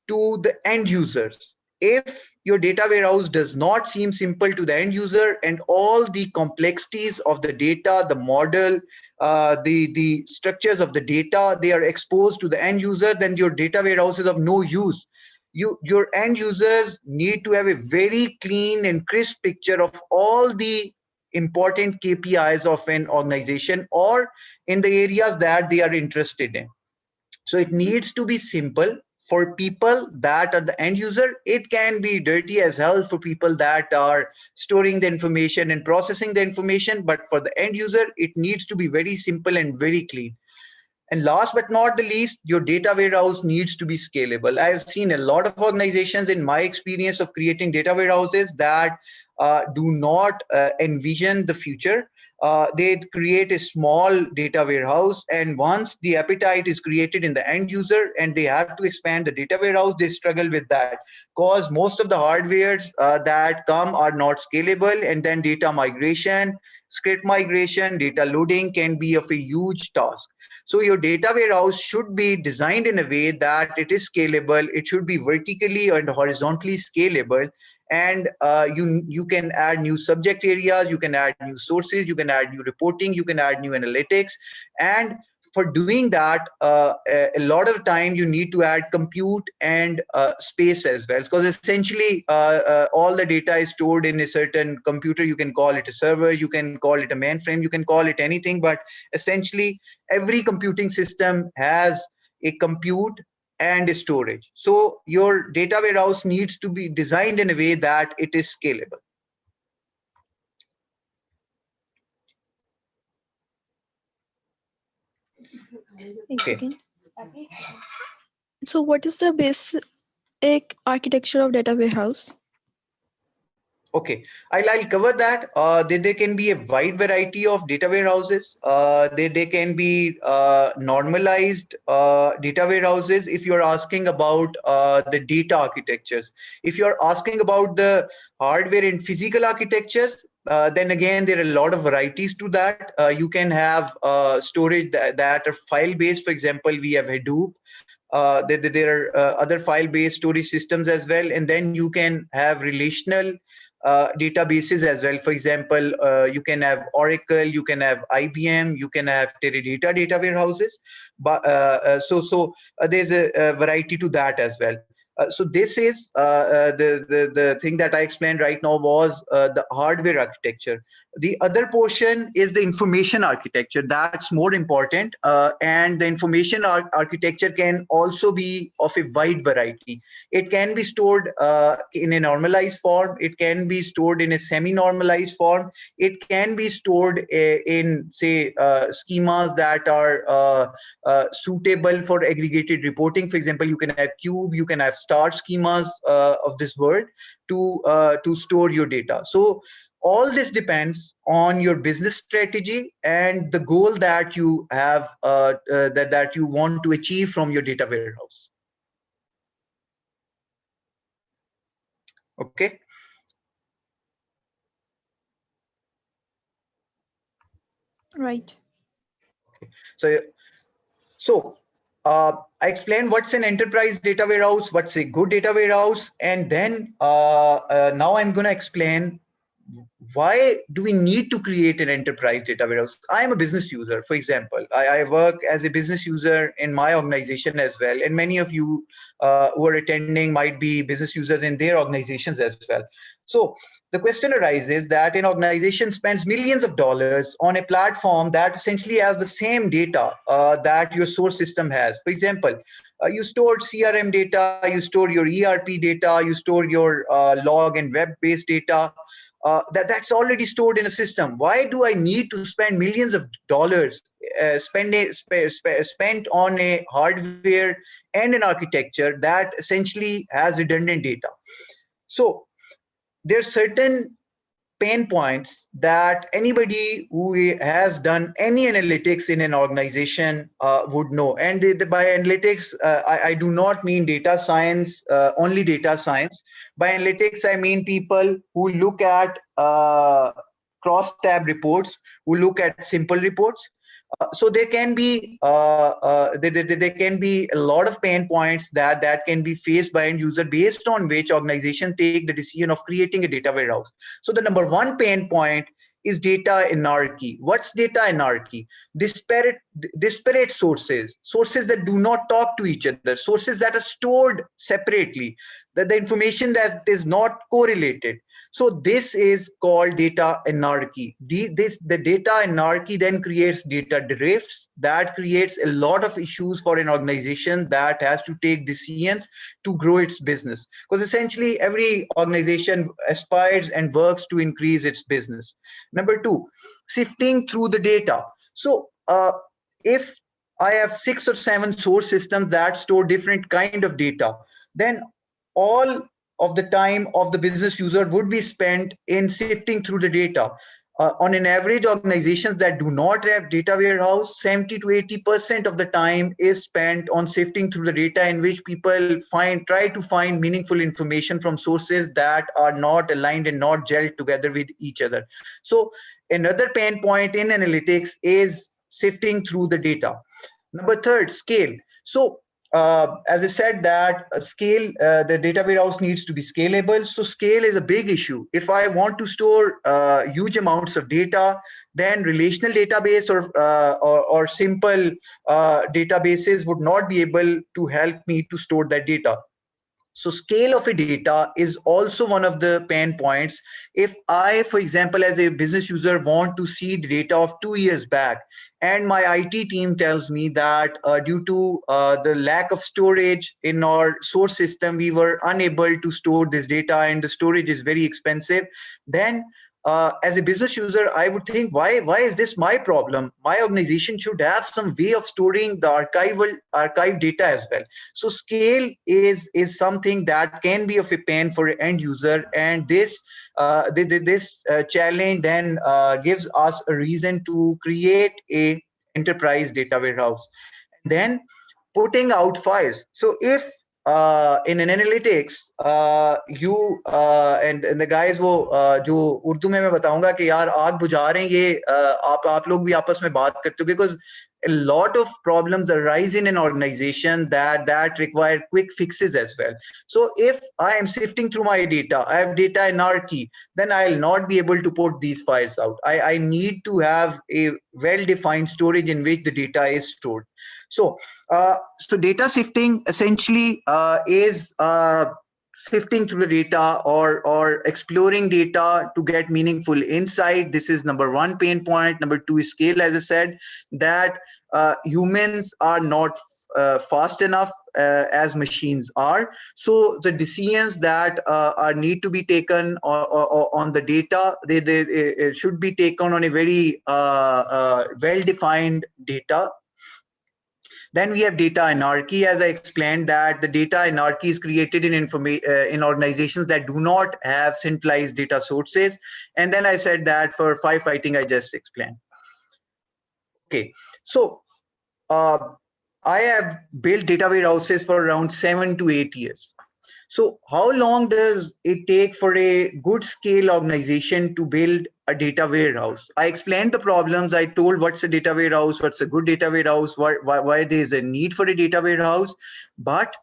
to the end users. If your data warehouse does not seem simple to the end user, and all the complexities of the data, the model, the structures of the data, they are exposed to the end user, then your data warehouse is of no use. Your end users need to have a very clean and crisp picture of all the important KPIs of an organization or in the areas that they are interested in. So it needs to be simple for people that are the end user. It can be dirty as hell for people that are storing the information and processing the information, but for the end user, it needs to be very simple and very clean. And last but not the least, your data warehouse needs to be scalable. I've seen a lot of organizations in my experience of creating data warehouses that do not envision the future. They create a small data warehouse, and once the appetite is created in the end user and they have to expand the data warehouse, they struggle with that because most of the hardwares that come are not scalable, and then data migration, script migration, data loading can be of a huge task. So your data warehouse should be designed in a way that it is scalable. It should be vertically and horizontally scalable. And you can add new subject areas, you can add new sources, you can add new reporting, you can add new analytics. And for doing that, a lot of time you need to add compute and space as well, because essentially all the data is stored in a certain computer. You can call it a server, you can call it a mainframe, you can call it anything, but essentially every computing system has a compute and a storage. So your data warehouse needs to be designed in a way that it is scalable. एक Okay. second. So what is the basic architecture of data warehouse? Okay, I'll cover that. There can be a wide variety of data warehouses. They can be normalized data warehouses if you're asking about the data architectures. If you're asking about the hardware and physical architectures, then again, there are a lot of varieties to that. You can have storage that are file-based. For example, we have Hadoop. There are other file-based storage systems as well, and then you can have relational databases as well. For example, you can have Oracle, you can have IBM, you can have Teradata data warehouses. But there's a variety to that as well. So this is the thing that I explained right now was the hardware architecture. The other portion is the information architecture. That's more important, and the information architecture can also be of a wide variety. It can be stored in a normalized form. It can be stored in a semi-normalized form. It can be stored in, say, schemas that are suitable for aggregated reporting. For example, you can have cube, you can have star schemas of this world to store your data. So all this depends on your business strategy and the goal that you have that you want to achieve from your data warehouse. Okay. Right. So, I explained what's an enterprise data warehouse, what's a good data warehouse, and then now I'm going to explain why do we need to create an enterprise data warehouse. I am a business user, for example. I work as a business user in my organization as well, and many of you who are attending might be business users in their organizations as well. So the question arises that an organization spends millions of dollars on a platform that essentially has the same data that your source system has. For example, you store CRM data, you store your ERP data, you store your log and web-based data. That's already stored in a system. Why do I need to spend millions of dollars spent on a hardware and an architecture that essentially has redundant data? So there are certain pain points that anybody who has done any analytics in an organization would know. And by analytics, I do not mean data science, only data science. By analytics, I mean people who look at cross-tab reports, who look at simple reports. So there can be there can be a lot of pain points that can be faced by end user based on which organization take the decision of creating a data warehouse. So the number one pain point is data anarchy. What's data anarchy? Disparate sources that do not talk to each other, sources that are stored separately, that the information that is not correlated. So this is called data anarchy. The data anarchy then creates data drifts that creates a lot of issues for an organization that has to take decisions to grow its business, because essentially every organization aspires and works to increase its business. Number two, sifting through the data. So if I have 6 or 7 source systems that store different kind of data, then all of the time of the business user would be spent in sifting through the data. On an average, organizations that do not have data warehouse, 70 to 80% of the time is spent on sifting through the data, in which people try to find meaningful information from sources that are not aligned and not gelled together with each other. So another pain point in analytics is sifting through the data. Number third, scale. So as I said that scale, the data warehouse needs to be scalable. So scale is a big issue. If I want to store huge amounts of data, then relational database or simple databases would not be able to help me to store that data. So scale of a data is also one of the pain points. If I, for example, as a business user want to see the data of 2 years back, and my IT team tells me that due to the lack of storage in our source system, we were unable to store this data and the storage is very expensive, then as a business user, I would think, why is this my problem? My organization should have some way of storing the archive data as well. So scale is something that can be of a pain for an end user, and this challenge then gives us a reason to create a enterprise data warehouse. Then putting out fires. So if in an analytics you and the guys वो जो उर्दू में मैं बताऊंगा कि यार आग बुझा रहे हैं ये आप लोग भी आपस में बात करते हो, because a lot of problems arise in an organization that require quick fixes as well. So if I am sifting through my data, I have data anarchy, then I'll not be able to put these files out. I need to have a well-defined storage in which the data is stored. So data sifting essentially is sifting through the data or exploring data to get meaningful insight. This is number one pain point. Number two is scale, as I said, that humans are not fast enough as machines are. So the decisions that are need to be taken on the data, they should be taken on a very well-defined data. Then we have data anarchy, as I explained, that the data anarchy is created in organizations that do not have centralized data sources. And then I said that for firefighting, I just explained. Okay, so I have built data warehouses for around 7 to 8 years. So how long does it take for a good scale organization to build a data warehouse? I explained the problems. I told what's a data warehouse, what's a good data warehouse, why there is a need for a data warehouse. But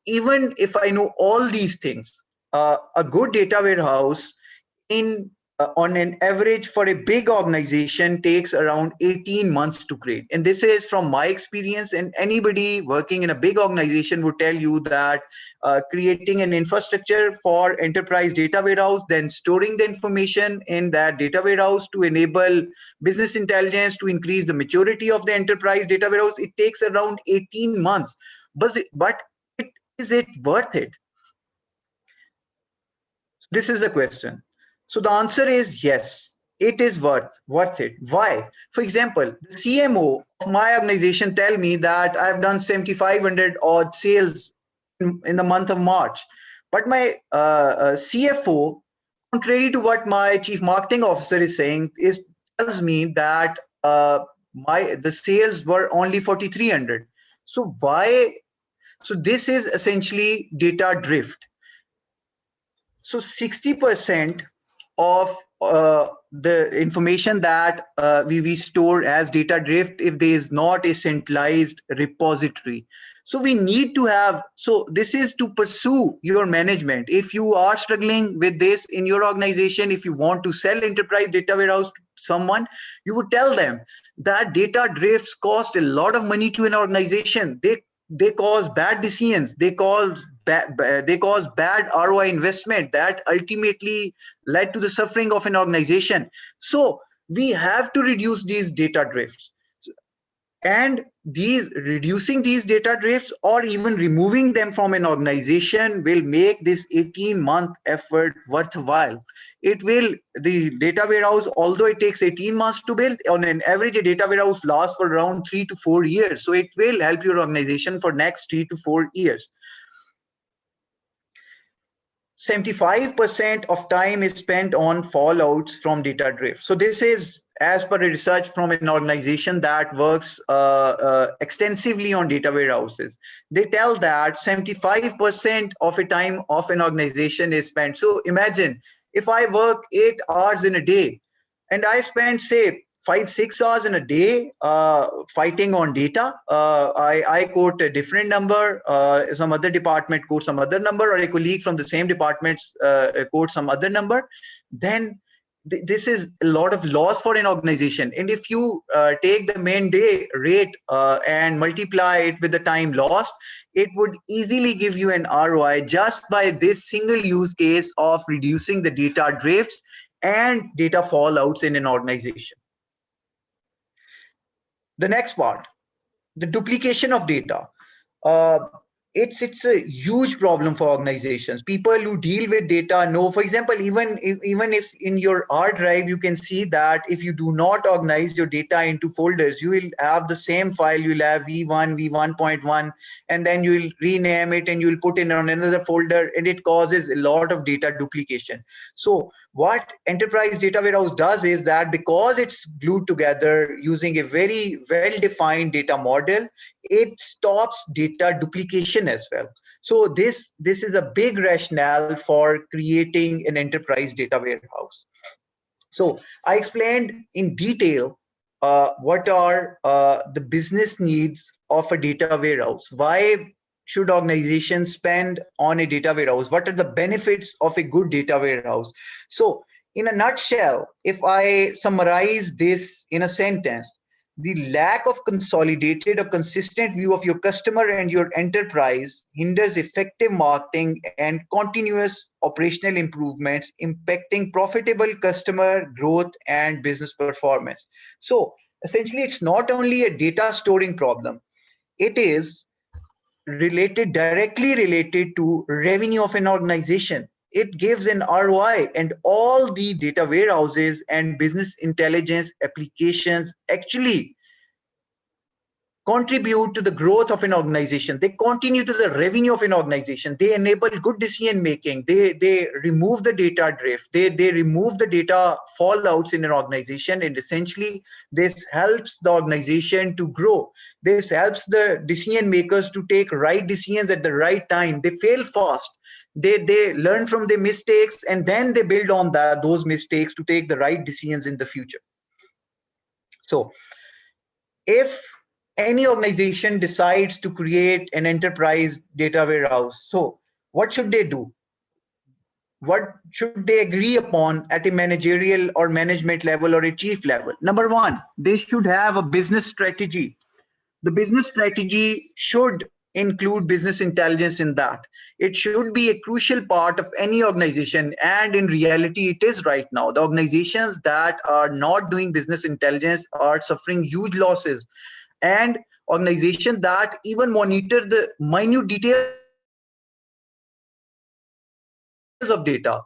even if I know all these things, a good data warehouse in on an average for a big organization takes around 18 months to create. And this is from my experience, and anybody working in a big organization would tell you that creating an infrastructure for enterprise data warehouse, then storing the information in that data warehouse to enable business intelligence, to increase the maturity of the enterprise data warehouse, it takes around 18 months. But is it worth it? This is the question. So the answer is yes, it is worth it. Why? For example, the CMO of my organization tell me that I've done 7,500 odd sales in the month of March, but my CFO, contrary to what my chief marketing officer is saying, is tells me that the sales were only 4,300. So why? So this is essentially data drift. So 60% of the information that we store as data drift if there is not a centralized repository. So we need to have, so this is to pursue your management. If you are struggling with this in your organization, if you want to sell enterprise data warehouse to someone, you would tell them that data drifts cost a lot of money to an organization. They cause bad decisions. They cause bad ROI investment that ultimately led to the suffering of an organization. So we have to reduce these data drifts, and these reducing these data drifts or even removing them from an organization will make this 18-month effort worthwhile. It will, the data warehouse, although it takes 18 months to build, on an average a data warehouse lasts for around 3 to 4 years. So it will help your organization for next 3 to 4 years. 75% of time is spent on fallouts from data drift. So this is as per a research from an organization that works extensively on data warehouses. They tell that 75% of a time of an organization is spent. So imagine if I work 8 hours in a day and I spend, say, 5-6 hours in a day fighting on data. I quote a different number, some other department quotes some other number, or a colleague from the same department quotes some other number. Then this is a lot of loss for an organization. And if you take the main day rate and multiply it with the time lost, it would easily give you an ROI just by this single use case of reducing the data drifts and data fallouts in an organization. The next part, the duplication of data. Uh, it's a huge problem for organizations. People who deal with data know, for example, even if in your R drive you can see that if you do not organize your data into folders, you will have the same file. You'll have v1, v1.1, and then you will rename it and you will put it on another folder, and it causes a lot of data duplication. So what enterprise data warehouse does is that because it's glued together using a very well-defined data model, it stops data duplication as well. So this is a big rationale for creating an enterprise data warehouse. So I explained in detail what are the business needs of a data warehouse. Why should organizations spend on a data warehouse? What are the benefits of a good data warehouse? So in a nutshell, if I summarize this in a sentence, the lack of consolidated or consistent view of your customer and your enterprise hinders effective marketing and continuous operational improvements, impacting profitable customer growth and business performance. So essentially, it's not only a data storing problem, it is directly related to revenue of an organization. It gives an ROI, and all the data warehouses and business intelligence applications actually contribute to the growth of an organization. They continue to the revenue of an organization. They enable good decision making. They remove the data drift. They remove the data fallouts in an organization, and essentially this helps the organization to grow. This helps the decision makers to take right decisions at the right time. They fail fast. They learn from their mistakes, and then they build on those mistakes to take the right decisions in the future. So if any organization decides to create an enterprise data warehouse, so what should they do? What should they agree upon at a managerial or management level or a chief level? Number one, they should have a business strategy. The business strategy should include business intelligence in that. It should be a crucial part of any organization, and in reality it is right now. The organizations that are not doing business intelligence are suffering huge losses, and organizations that even monitor the minute details of data,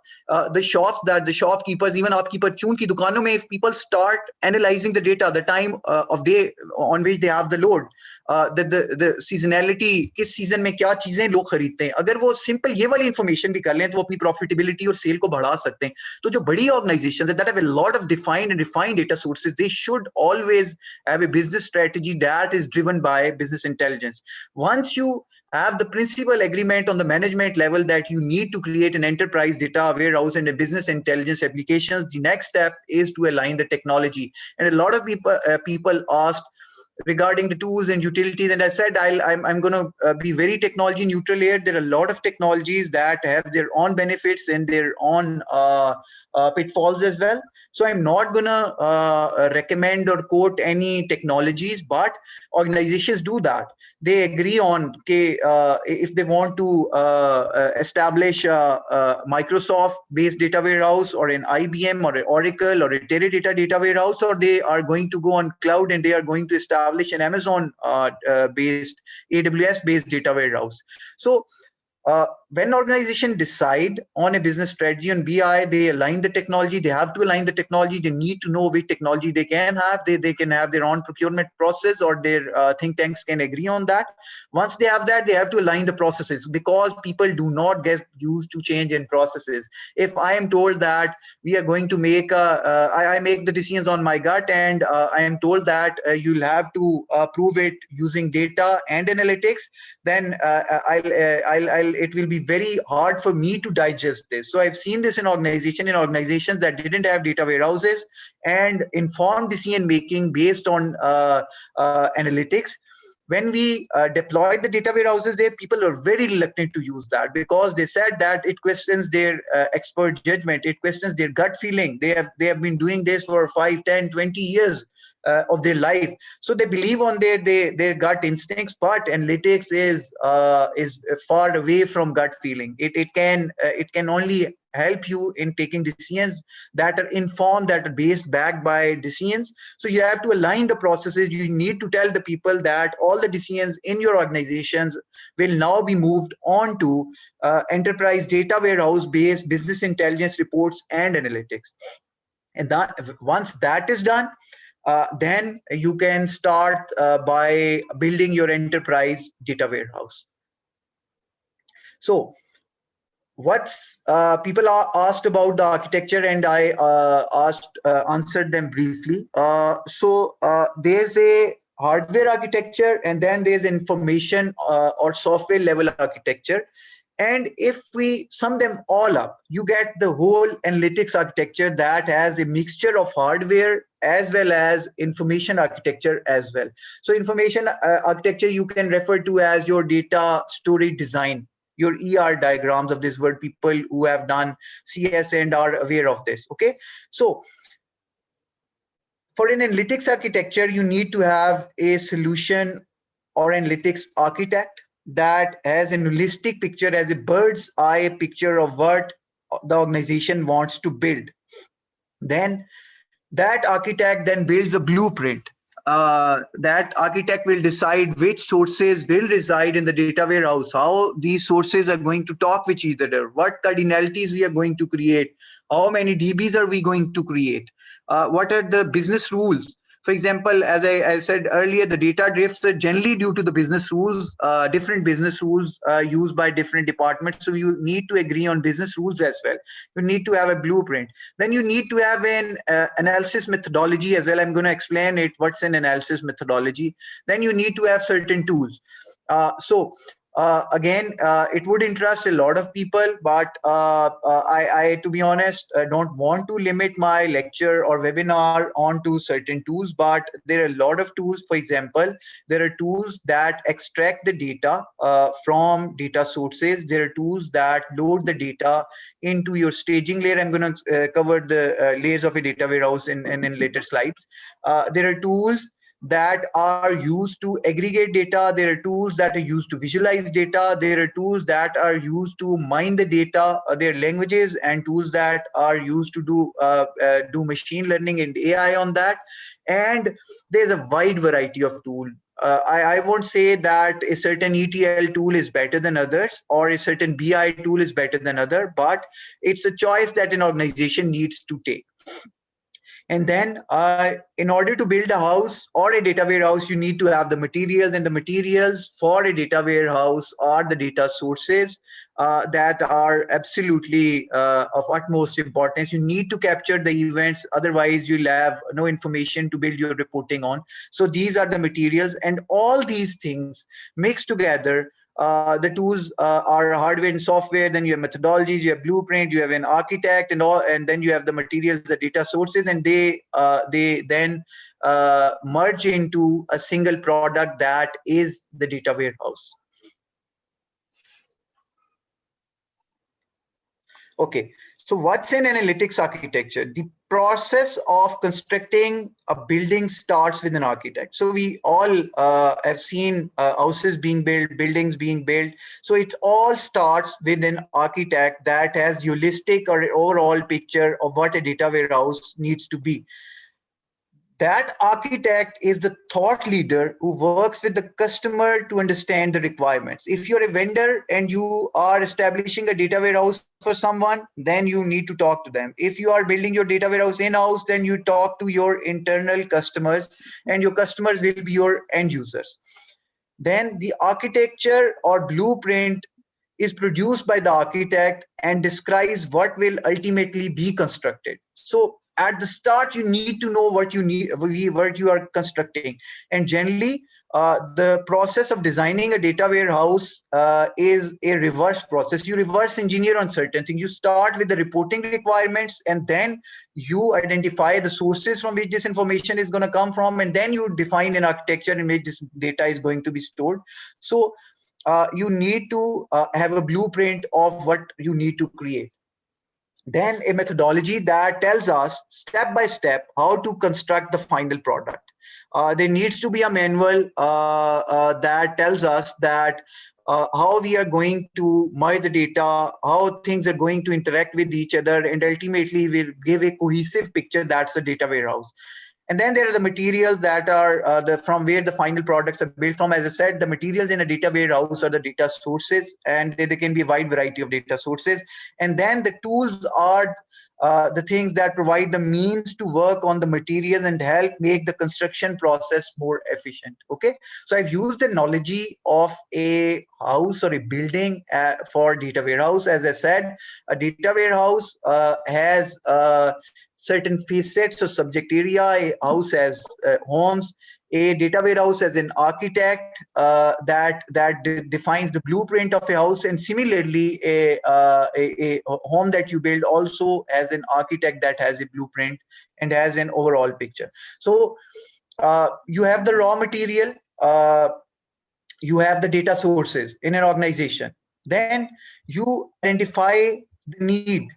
the shopkeepers, even shopkeeper chun ki dukanon mein, if people start analyzing the data, the time of day on which they have the load, the seasonality, किस season में क्या चीजें लोग खरीदते हैं, अगर वो simple ये वाली information भी कर लें तो वो अपनी profitability और sale को बढ़ा सकते हैं. तो जो बड़ी organizations that have a lot of defined and refined data sources, they should always have a business strategy that is driven by business intelligence. Once you have the principal agreement on the management level that you need to create an enterprise data warehouse and a business intelligence applications, the next step is to align the technology. And a lot of people asked regarding the tools and utilities, and I said I'm going to be very technology neutral here. There are a lot of technologies that have their own benefits and their own pitfalls as well. So I'm not going to recommend or quote any technologies, but organizations do that. They agree on if they want to establish a Microsoft-based data warehouse or an IBM or an Oracle or a Teradata data warehouse, or they are going to go on cloud and they are going to establish an Amazon-based, AWS-based data warehouse. So when organizations decide on a business strategy on BI, they align the technology. They have to align the technology. They need to know which technology they can have. They can have their own procurement process, or their think tanks can agree on that. Once they have that, they have to align the processes, because people do not get used to change in processes. If I am told that we are going to make I make the decisions on my gut, and I am told that you'll have to prove it using data and analytics, then it will be very hard for me to digest this. So I've seen this in organizations that didn't have data warehouses and informed decision making based on analytics. When we deployed the data warehouses there, people are very reluctant to use that, because they said that it questions their expert judgment, it questions their gut feeling. They have been doing this for 5, 10, 20 years of their life, so they believe on their gut instincts. But analytics is far away from gut feeling. It can only help you in taking decisions that are informed, that are backed by decisions. So you have to align the processes. You need to tell the people that all the decisions in your organizations will now be moved on to enterprise data warehouse based business intelligence reports and analytics. And that, once that is done, then you can start by building your enterprise data warehouse. So what's people are asked about the architecture, and I answered them briefly. There's a hardware architecture, and then there's information or software level architecture. And if we sum them all up, you get the whole analytics architecture that has a mixture of hardware as well as information architecture as well. So information architecture you can refer to as your data storage design, your ER diagrams of this word. People who have done CS and are aware of this. Okay, so for an analytics architecture, you need to have a solution or analytics architect that has a holistic picture, as a bird's eye picture of what the organization wants to build. Then that architect then builds a blueprint. That architect will decide which sources will reside in the data warehouse, how these sources are going to talk with each other, what cardinalities we are going to create, how many DBs are we going to create, what are the business rules For example, as I said earlier, the data drifts are generally due to the business rules, different business rules used by different departments. So you need to agree on business rules as well. You need to have a blueprint. Then you need to have an analysis methodology as well. I'm going to explain it, what's an analysis methodology. Then you need to have certain tools. Again, it would interest a lot of people, but to be honest, don't want to limit my lecture or webinar onto certain tools, but there are a lot of tools. For example, there are tools that extract the data from data sources. There are tools that load the data into your staging layer. I'm going to cover the layers of a data warehouse in later slides. There are tools that are used to aggregate data. There are tools that are used to visualize data. There are tools that are used to mine the data. There are languages and tools that are used to do machine learning and AI on that. And there's a wide variety of tools. I won't say that a certain ETL tool is better than others or a certain BI tool is better than other, but it's a choice that an organization needs to take. And then in order to build a house or a data warehouse, you need to have the materials, and the materials for a data warehouse are the data sources that are absolutely of utmost importance. You need to capture the events, otherwise you'll have no information to build your reporting on. So these are the materials, and all these things mixed together. The tools are hardware and software. Then you have methodologies, you have blueprint, you have an architect, and all, and then you have the materials, the data sources, and they then merge into a single product that is the data warehouse. Okay, so what's in analytics architecture? The process of constructing a building starts with an architect. So we all have seen houses being built, buildings being built. So it all starts with an architect that has holistic or overall picture of what a data warehouse needs to be. That architect is the thought leader who works with the customer to understand the requirements. If you're a vendor and you are establishing a data warehouse for someone, then you need to talk to them. If you are building your data warehouse in-house, then you talk to your internal customers, and your customers will be your end users. Then the architecture or blueprint is produced by the architect and describes what will ultimately be constructed. So at the start, you need to know what you need, what you are constructing. And generally, the process of designing a data warehouse is a reverse process. You reverse engineer on certain things. You start with the reporting requirements, and then you identify the sources from which this information is going to come from, and then you define an architecture in which this data is going to be stored. So you need to have a blueprint of what you need to create. Then a methodology that tells us step by step how to construct the final product. There needs to be a manual that tells us that how we are going to merge the data, how things are going to interact with each other, and ultimately will give a cohesive picture. That's the data warehouse. And then there are the materials that are from where the final products are built from. As I said, the materials in a data warehouse are the data sources, and they can be a wide variety of data sources. And then the tools are the things that provide the means to work on the materials and help make the construction process more efficient. Okay, so I've used the analogy of a house or a building for data warehouse. As I said, a data warehouse has certain facets or subject area. A house has homes. A data warehouse as an architect that defines the blueprint of a house, and similarly, a home that you build also as an architect that has a blueprint and has an overall picture. So you have the raw material, you have the data sources in an organization. Then you identify the need.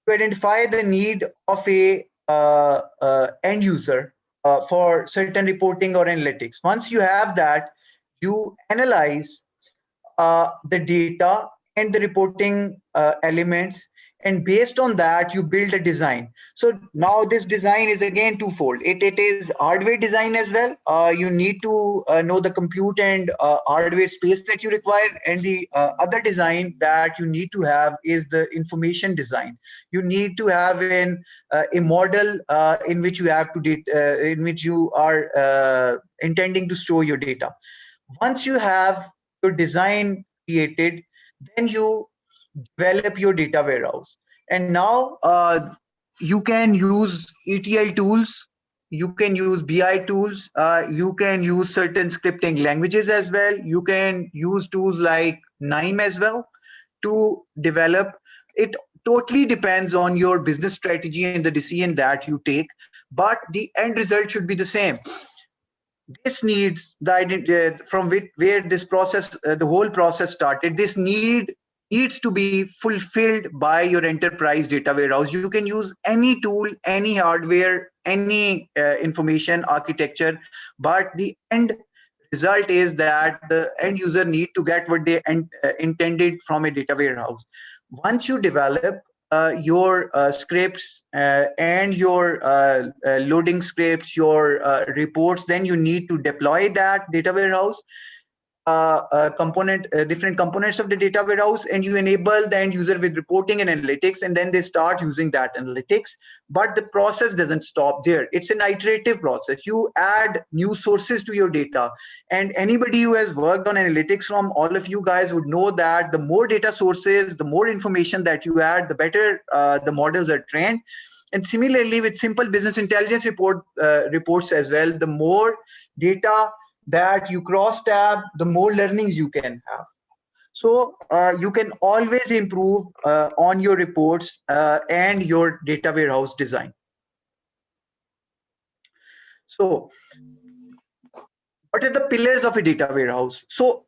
You identify the need of a end user for certain reporting or analytics. Once you have that, you analyze the data and the reporting elements, and based on that you build a design. So now this design is again twofold. It is hardware design as well. You need to know the compute and hardware space that you require, and the other design that you need to have is the information design. You need to have a model in which you have to in which you are intending to store your data. Once you have your design created, then you develop your data warehouse. And now you can use ETL tools, you can use BI tools, you can use certain scripting languages as well. You can use tools like NIME as well to develop. It totally depends on your business strategy and the decision that you take, but the end result should be the same. This needs the from where this process, the whole process started. This needs to be fulfilled by your enterprise data warehouse. You can use any tool, any hardware, any information architecture, but the end result is that the end user need to get what they intended from a data warehouse. Once you develop your scripts and your loading scripts, your reports, then you need to deploy that data warehouse different components of the data warehouse, and you enable the end user with reporting and analytics, and then they start using that analytics. But the process doesn't stop there. It's an iterative process. You add new sources to your data, and anybody who has worked on analytics from all of you guys would know that the more data sources, the more information that you add, the better the models are trained. And similarly with simple business intelligence reports as well, the more data that you cross tab, the more learnings you can have. So you can always improve on your reports and your data warehouse design. So what are the pillars of a data warehouse? So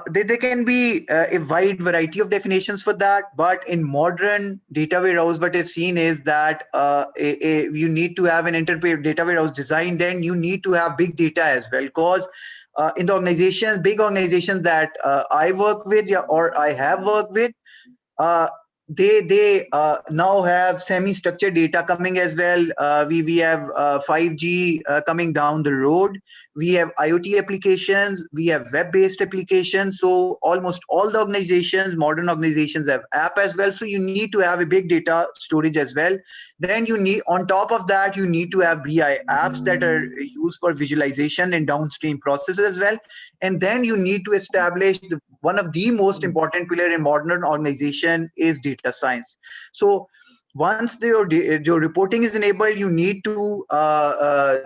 they can be a wide variety of definitions for that, but in modern data warehouse, what is seen is that you need to have an enterprise data warehouse design. Then you need to have big data as well, because in the organizations, big organizations that I work with, or I have worked with, uh, they now have semi-structured data coming as well. We have 5G coming down the road. We have IoT applications. We have web-based applications. So almost all the organizations, modern organizations, have app as well. So you need to have a big data storage as well. Then you need, on top of that, you need to have BI apps that are used for visualization and downstream processes as well. And then you need to establish one of the most important pillar in modern organization is data science. So once your reporting is enabled, you need to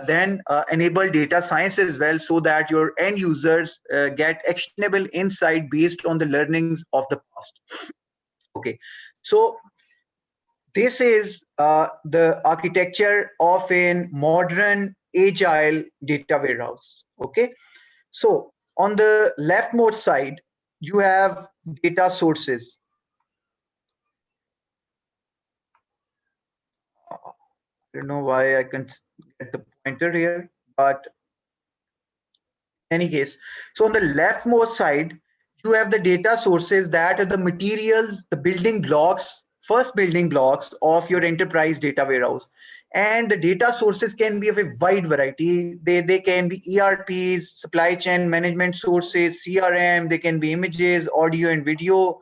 then enable data science as well, so that your end users get actionable insight based on the learnings of the past. Okay, so this is the architecture of a modern agile data warehouse. Okay, so on the leftmost side, you have data sources. I don't know why I can't get the pointer here, but in any case, so on the leftmost side, you have the data sources that are the materials, the building blocks, first building blocks of your enterprise data warehouse. And the data sources can be of a wide variety. They can be ERPs, supply chain management sources, CRM, they can be images, audio and video,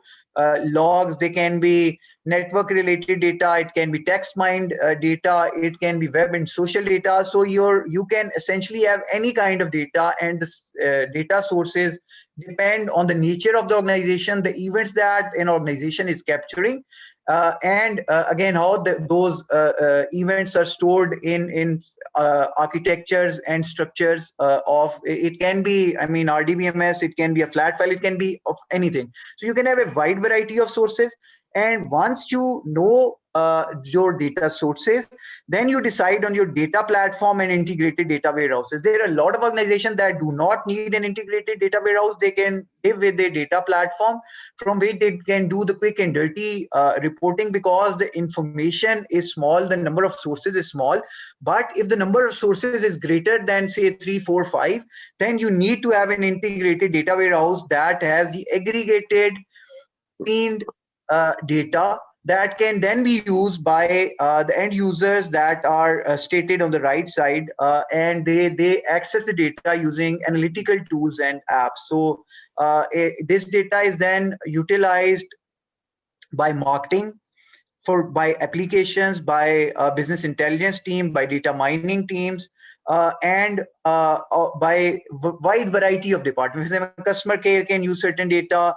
logs, they can be network related data, it can be text mined data, it can be web and social data. So you can essentially have any kind of data, and the data sources depend on the nature of the organization, the events that an organization is capturing, and again how those events are stored in architectures and structures of it. Can be, I mean, RDBMS, it can be a flat file, it can be of anything. So you can have a wide variety of sources, and once you know your data sources, then you decide on your data platform and integrated data warehouses. There are a lot of organizations that do not need an integrated data warehouse. They can live with a data platform from which they can do the quick and dirty reporting, because the information is small, the number of sources is small. But if the number of sources is greater than say 3, 4, 5, then you need to have an integrated data warehouse that has the aggregated cleaned data that can then be used by the end users that are stated on the right side, and they access the data using analytical tools and apps. So this data is then utilized by marketing, for by applications, by business intelligence team, by data mining teams, and by wide variety of departments. Customer care can use certain data,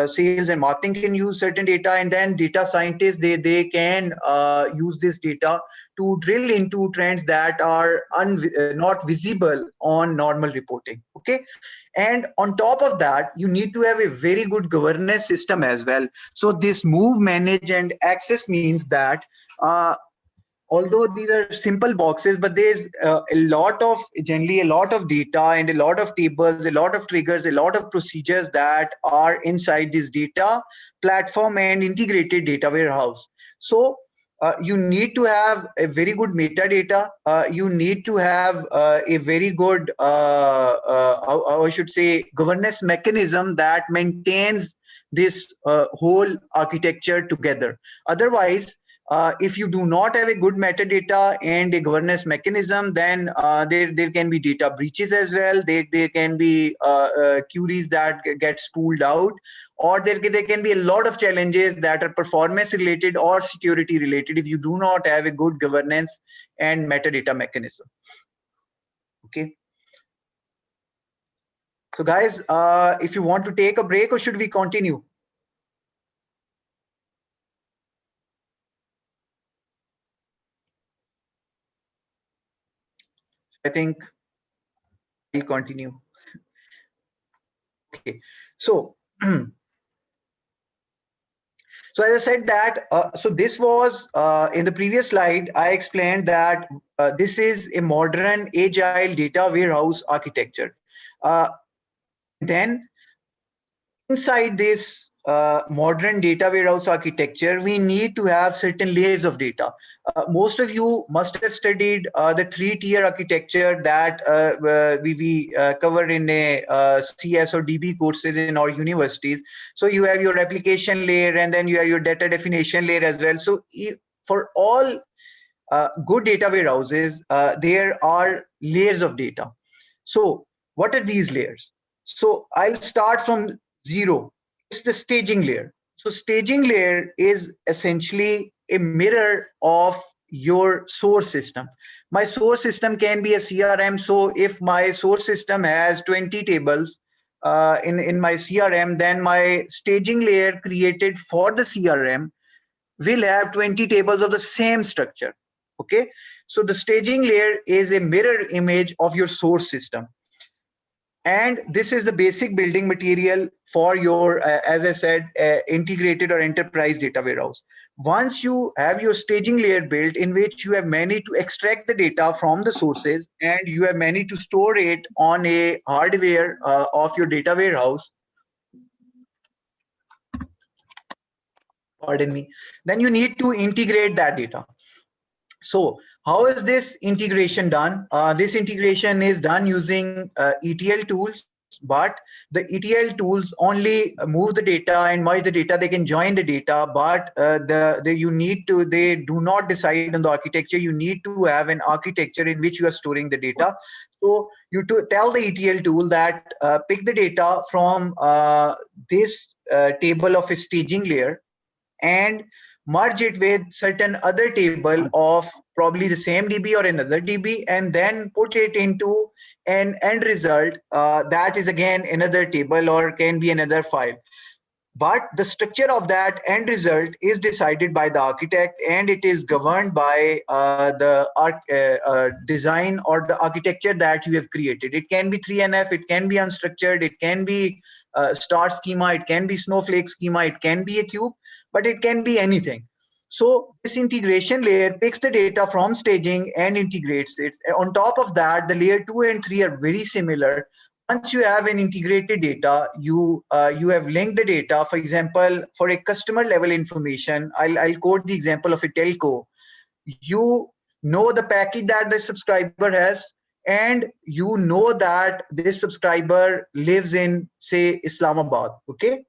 sales and marketing can use certain data, and then data scientists, they can use this data to drill into trends that are not visible on normal reporting. Okay, and on top of that, you need to have a very good governance system as well. So this move, manage, and access means that although these are simple boxes, but there's generally a lot of data and a lot of tables, a lot of triggers, a lot of procedures that are inside this data platform and integrated data warehouse. So you need to have a very good metadata. You need to have a very good, I should say, governance mechanism that maintains this whole architecture together. Otherwise, if you do not have a good metadata and a governance mechanism, then there can be data breaches as well. There can be queries that get spooled out, or there can be a lot of challenges that are performance related or security related if you do not have a good governance and metadata mechanism. Okay. So guys, if you want to take a break, or should we continue? I think I'll continue. Okay, so so as I said that, so this was in the previous slide, I explained that this is a modern agile data warehouse architecture. Then inside this modern data warehouse architecture, we need to have certain layers of data. Most of you must have studied the 3-tier architecture that we cover in a CS or DB courses in our universities. So you have your application layer, and then you have your data definition layer as well. So for all good data warehouses, there are layers of data. So what are these layers? So I'll start from zero. It's the staging layer. So staging layer is essentially a mirror of your source system. My source system can be a CRM. So if my source system has 20 tables in my CRM, then my staging layer created for the CRM will have 20 tables of the same structure. Okay, so the staging layer is a mirror image of your source system. And this is the basic building material for your, as I said, integrated or enterprise data warehouse. Once you have your staging layer built, in which you have managed to extract the data from the sources, and you have managed to store it on a hardware of your data warehouse, pardon me, then you need to integrate that data. So how is this integration done? This integration is done using ETL tools, but the ETL tools only move the data and merge the data. They can join the data, but they do not decide on the architecture. You need to have an architecture in which you are storing the data. So you tell the ETL tool that pick the data from this table of a staging layer and merge it with certain other table of probably the same DB or another DB, and then put it into an end result that is again another table or can be another file. But the structure of that end result is decided by the architect, and it is governed by the design or the architecture that you have created. It can be 3NF, it can be unstructured, it can be star schema, it can be snowflake schema, it can be a cube, but it can be anything. So this integration layer picks the data from staging and integrates it. On top of that, the layer 2 and 3 are very similar. Once you have an integrated data, you have linked the data. For example, for a customer level information, I'll quote the example of a telco. You know the package that the subscriber has, and you know that this subscriber lives in, say, Islamabad. Okay,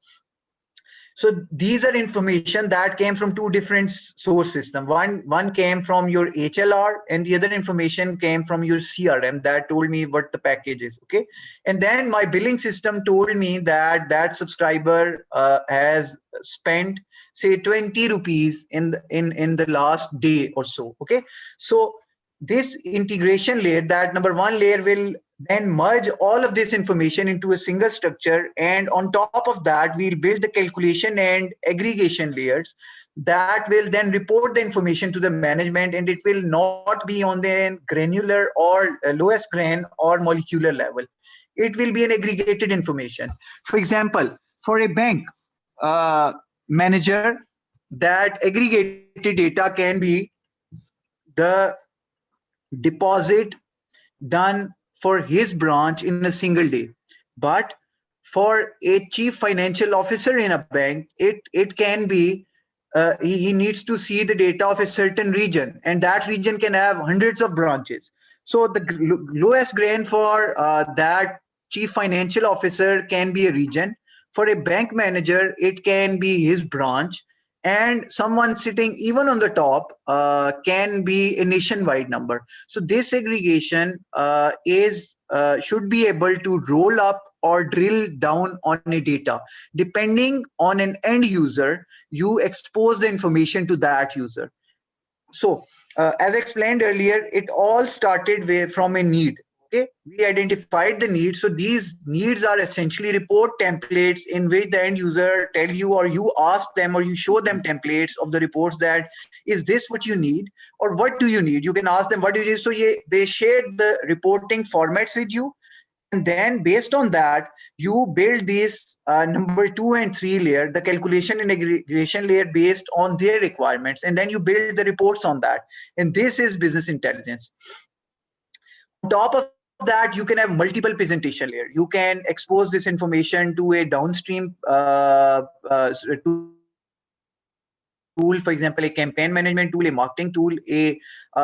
So these are information that came from two different source system. One came from your HLR, and the other information came from your CRM that told me what the package is. Okay, and then my billing system told me that that subscriber has spent say 20 rupees in the last day or so. Okay, so this integration layer, that number one layer, will then merge all of this information into a single structure, and on top of that we'll build the calculation and aggregation layers that will then report the information to the management, and it will not be on the granular or lowest grain or molecular level. It will be an aggregated information. For example, for a bank manager, that aggregated data can be the deposit done for his branch in a single day. But for a chief financial officer in a bank, it can be he needs to see the data of a certain region, and that region can have hundreds of branches. So the lowest grain for that chief financial officer can be a region. For a bank manager, it can be his branch, and someone sitting even on the top can be a nationwide number. So this aggregation is should be able to roll up or drill down on a data. Depending on an end user, you expose the information to that user. So as explained earlier, it all started from a need. Okay, we identified the needs. So these needs are essentially report templates in which the end user tell you, or you ask them, or you show them templates of the reports that is this what you need, or what do you need. You can ask them what do you need. So they shared the reporting formats with you, and then based on that you build this number 2 and 3 layer, the calculation and aggregation layer based on their requirements, and then you build the reports on that. And this is business intelligence. On top of that, you can have multiple presentation layer. You can expose this information to a downstream tool, for example, a campaign management tool, a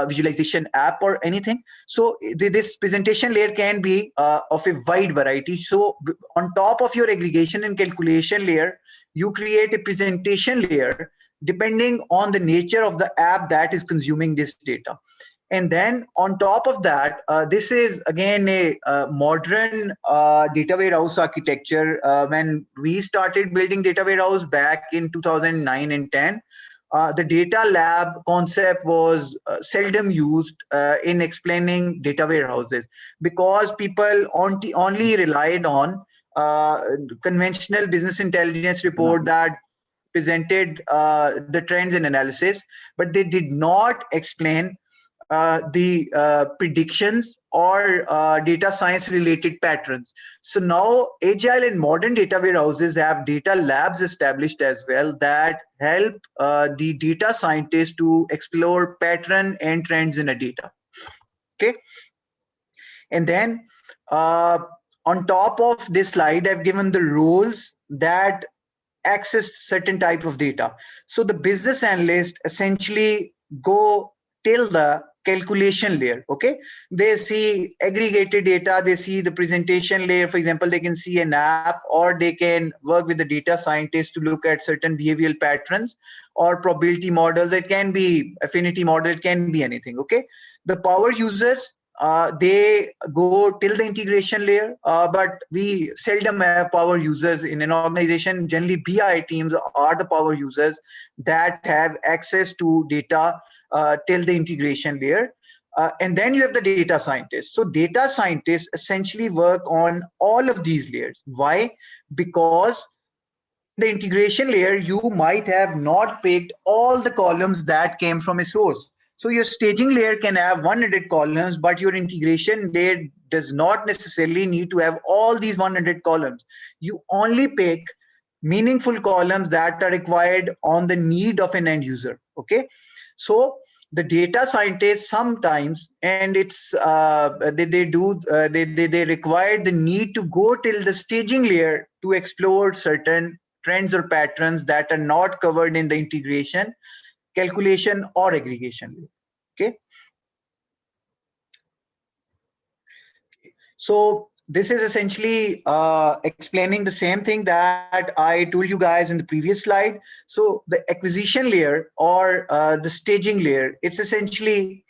visualization app, or anything. So this presentation layer can be of a wide variety. So on top of your aggregation and calculation layer, you create a presentation layer depending on the nature of the app that is consuming this data. And then on top of that, this is again a modern data warehouse architecture. When we started building data warehouse back in 2009 and 10, the data lab concept was seldom used in explaining data warehouses, because people only relied on conventional business intelligence report that presented the trends and analysis, but they did not explain the predictions or data science related patterns. So now agile and modern data warehouses have data labs established as well that help the data scientists to explore pattern and trends in a data. Okay, and then uh, on top of this slide, I've given the roles that access certain type of data. So the business analyst essentially go till the calculation layer. Okay, they see aggregated data, they see the presentation layer. For example, they can see an app, or they can work with the data scientist to look at certain behavioral patterns or probability models. It can be affinity model, it can be anything. Okay, the power users, they go till the integration layer, but we seldom have power users in an organization. Generally, BI teams are the power users that have access to data till the integration layer. And then you have the data scientists. So data scientists essentially work on all of these layers. Why? Because in the integration layer, you might have not picked all the columns that came from a source. So your staging layer can have 100 columns, but your integration layer does not necessarily need to have all these 100 columns. You only pick meaningful columns that are required on the need of an end user. Okay, so the data scientists sometimes, and it's they require the need to go till the staging layer to explore certain trends or patterns that are not covered in the integration, calculation, or aggregation layer. Okay, so this is essentially explaining the same thing that I told you guys in the previous slide. So the acquisition layer or the staging layer, it's essentially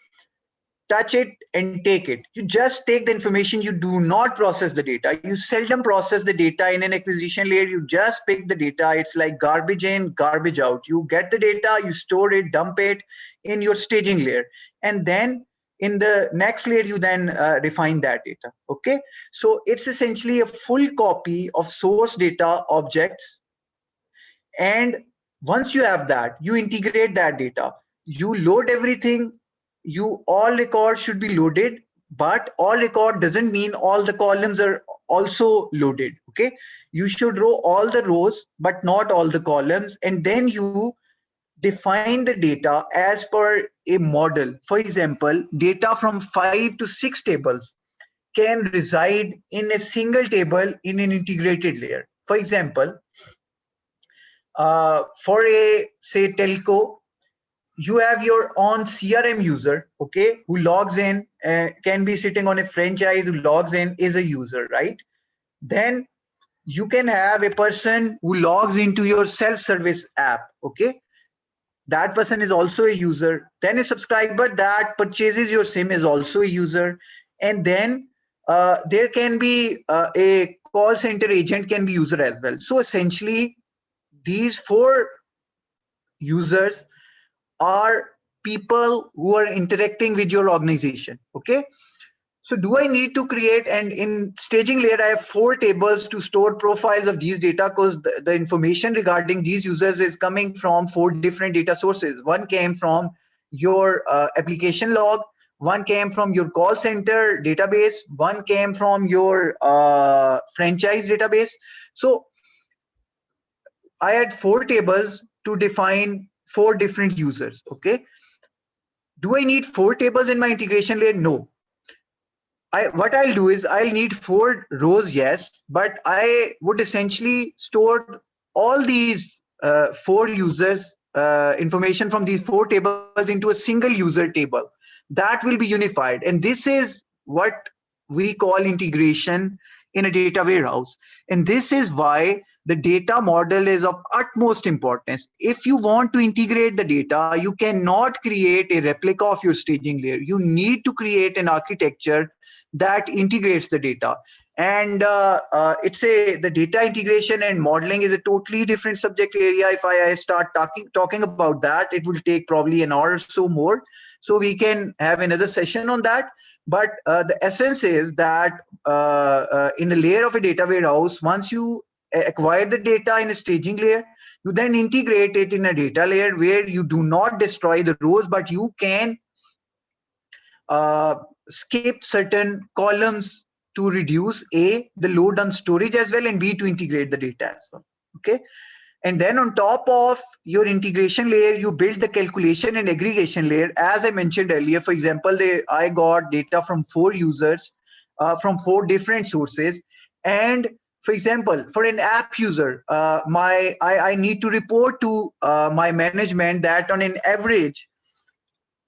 touch it and take it. You just take the information, you do not process the data. You seldom process the data in an acquisition layer. You just pick the data. It's like garbage in, garbage out. You get the data, you store it, dump it in your staging layer. And then in the next layer, you then refine that data. Okay. So it's essentially a full copy of source data objects. And once you have that, you integrate that data, you load everything. You all records should be loaded, but all record doesn't mean all the columns are also loaded. Okay, you should row all the rows but not all the columns, and then you define the data as per a model. For example, data from 5 to 6 tables can reside in a single table in an integrated layer. For example, for a say telco, you have your own CRM user, okay, who logs in, can be sitting on a franchise, who logs in is a user, right? Then you can have a person who logs into your self-service app, okay, that person is also a user. Then a subscriber that purchases your sim is also a user. And then there can be a call center agent can be user as well. So essentially these 4 users are people who are interacting with your organization. Okay, so do I need to create, and in staging layer I have 4 tables to store profiles of these data, because the information regarding these users is coming from 4 different data sources. One came from your application log, one came from your call center database, one came from your franchise database. So I had 4 tables to define 4 different users. Okay, do I need 4 tables in my integration layer? No. What I'll do is I'll need 4 rows, yes, but I would essentially store all these 4 users information from these 4 tables into a single user table that will be unified. And this is what we call integration in a data warehouse. And this is why the data model is of utmost importance. If you want to integrate the data, you cannot create a replica of your staging layer. You need to create an architecture that integrates the data. And the data integration and modeling is a totally different subject area. If I start talking about that, it will take probably an hour or so more. So we can have another session on that. But the essence is that in a layer of a data warehouse, once you acquire the data in a staging layer, you then integrate it in a data layer where you do not destroy the rows, but you can uh, skip certain columns to reduce A, the load on storage as well, and B, to integrate the data as well. Okay. And then on top of your integration layer, you build the calculation and aggregation layer. As I mentioned earlier, for example, I got data from 4 users from 4 different sources. And for example, for an app user, I need to report to my management that on an average,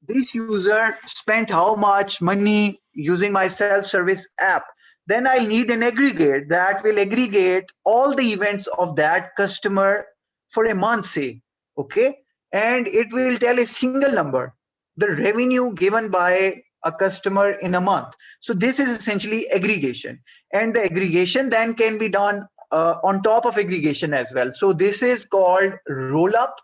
this user spent how much money using my self-service app. Then I'll need an aggregate that will aggregate all the events of that customer for a month, say. Okay, and it will tell a single number, the revenue given by a customer in a month. So this is essentially aggregation, and the aggregation then can be done on top of aggregation as well. So this is called roll up,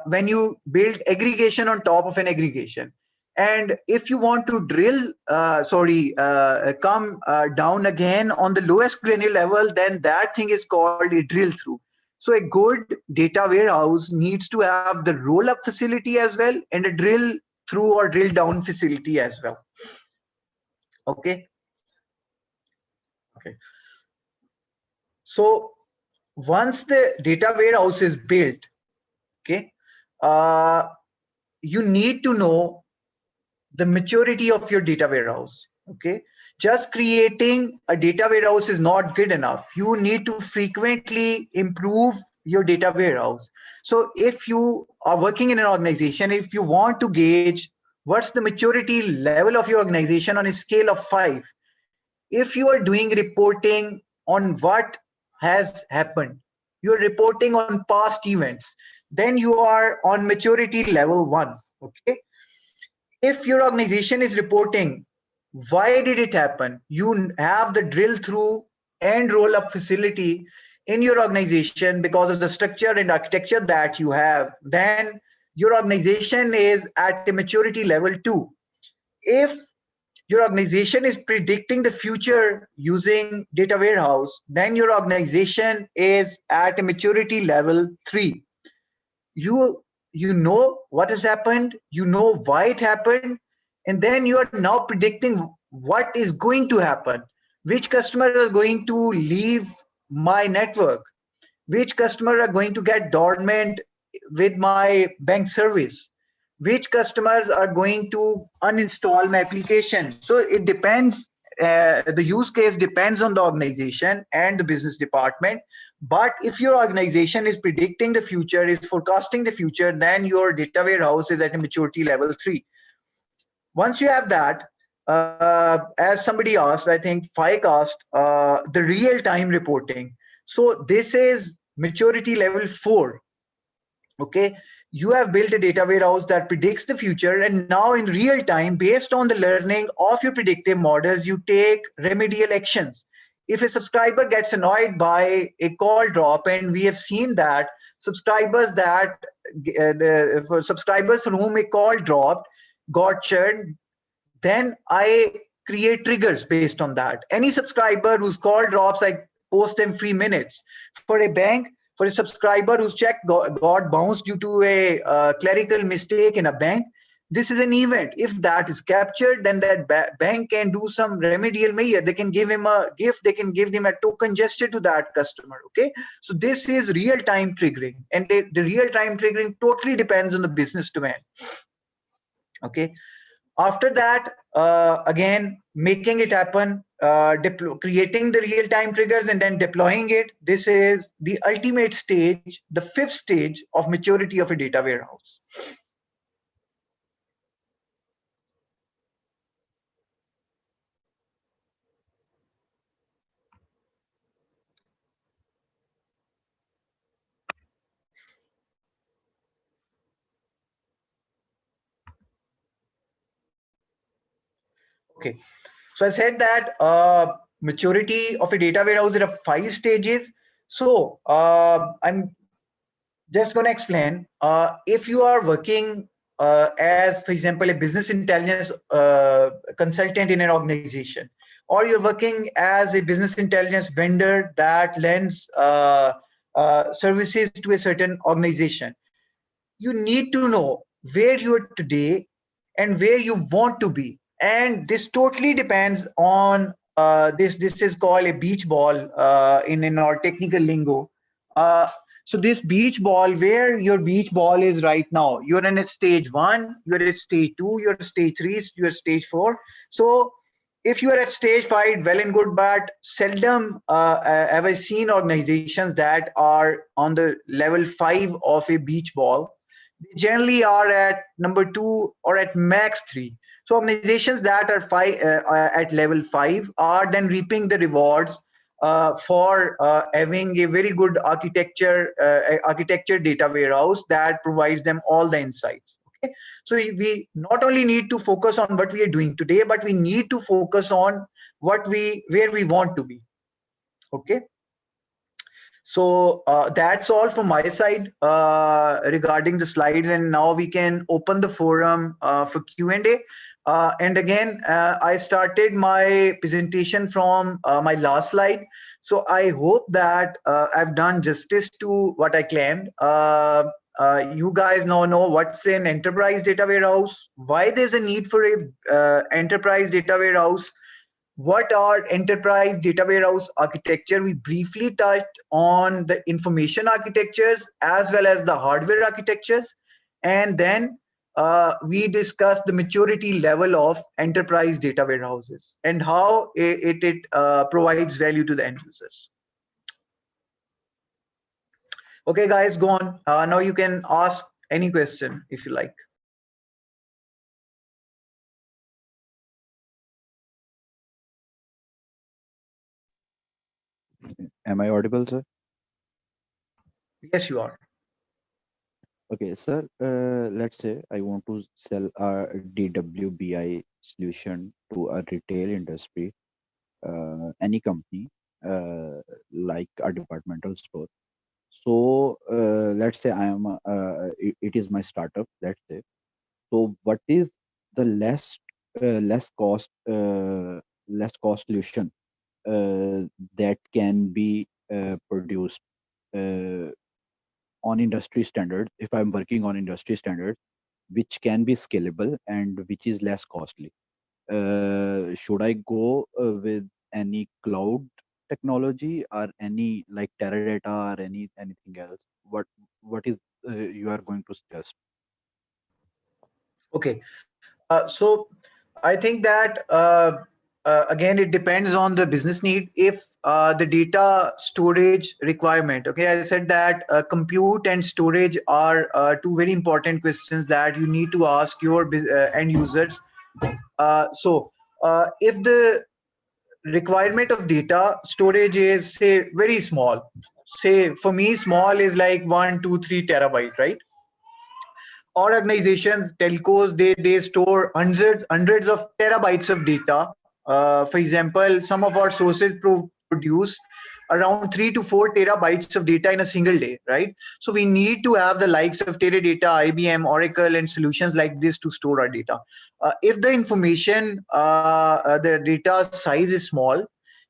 when you build aggregation on top of an aggregation. And if you want to come down again on the lowest granular level, then that thing is called a drill through. So a good data warehouse needs to have the roll up facility as well, and a drill through or drill down facility as well. Okay. Okay. So once the data warehouse is built, okay, uh, you need to know the maturity of your data warehouse. Okay, just creating a data warehouse is not good enough. You need to frequently improve your data warehouse. So if you are working in an organization, if you want to gauge what's the maturity level of your organization on a scale of 5, if you are doing reporting on what has happened, you're reporting on past events, then you are on maturity level 1. Okay, if your organization is reporting why did it happen, you have the drill through and roll up facility in your organization because of the structure and architecture that you have, then your organization is at a maturity level 2. If your organization is predicting the future using data warehouse, then your organization is at a maturity level 3. You know what has happened, you know why it happened, and then you are now predicting what is going to happen, which customers are going to leave my network, which customers are going to get dormant with my bank service, which customers are going to uninstall my application. So it depends. The use case depends on the organization and the business department. But if your organization is predicting the future, is forecasting the future, then your data warehouse is at a maturity level 3. Once you have that, as somebody asked, I think Fike asked, the real-time reporting. So this is maturity level 4. Okay, you have built a data warehouse that predicts the future, and now in real time, based on the learning of your predictive models, you take remedial actions. If a subscriber gets annoyed by a call drop, and we have seen that for subscribers for whom a call dropped got churned, then I create triggers based on that. Any subscriber whose call drops, I post them free minutes. For a bank, for a subscriber whose check got bounced due to a clerical mistake in a bank, this is an event. If that is captured, then that bank can do some remedial measure. They can give him a gift, they can give him a token gesture to that customer. Okay, so this is real-time triggering, and the real-time triggering totally depends on the business domain. Okay, after that, again, making it happen, creating the real-time triggers and then deploying it. This is the ultimate stage, the 5th stage of maturity of a data warehouse. Okay, so I said that maturity of a data warehouse, there are 5 stages. So I'm just going to explain. If you are working as, for example, a business intelligence consultant in an organization, or you're working as a business intelligence vendor that lends services to a certain organization, you need to know where you are today and where you want to be. And this totally depends on this is called a beach ball in our technical lingo. uh, so this beach ball, where your beach ball is right now, you're in a stage 1, you're at stage 2, you're at stage 3, you're stage 4. So if you are at stage 5, well and good, but seldom have I seen organizations that are on the level 5 of a beach ball. They generally are at number 2 or at max 3. So organizations that are at level 5 are then reaping the rewards for having a very good architecture data warehouse that provides them all the insights. Okay, so we not only need to focus on what we are doing today, but we need to focus on where we want to be. Okay, so that's all from my side regarding the slides, and now we can open the forum for Q&A. And again, I started my presentation from my last slide. So I hope that I've done justice to what I claimed. You guys now know what's an enterprise data warehouse, why there's a need for a enterprise data warehouse, what are enterprise data warehouse architecture. We briefly touched on the information architectures as well as the hardware architectures, and then we discussed the maturity level of enterprise data warehouses and how it provides value to the end users. Okay, guys, go on. Now you can ask any question if you like. Am I audible, sir? Yes, you are. Okay, sir. Let's say I want to sell a DWBI solution to a retail industry, any company, like a departmental store. So let's say it is my startup. Let's say. So what is the less cost solution that can be produced uh, on industry standards, if I'm working on industry standards, which can be scalable and which is less costly? Should I go with any cloud technology or any like Teradata or anything else? What is you are going to suggest? Okay. So I think that again, it depends on the business need. If the data storage requirement, okay, I said that compute and storage are two very important questions that you need to ask your end users. If the requirement of data storage is, say, very small, say for me, small is like 1, 2, 3 terabyte, right? Organizations, telcos, they store hundreds of terabytes of data. For example, some of our sources produce around 3 to 4 terabytes of data in a single day, right? So we need to have the likes of Teradata, IBM, Oracle, and solutions like this to store our data. If the the data size is small,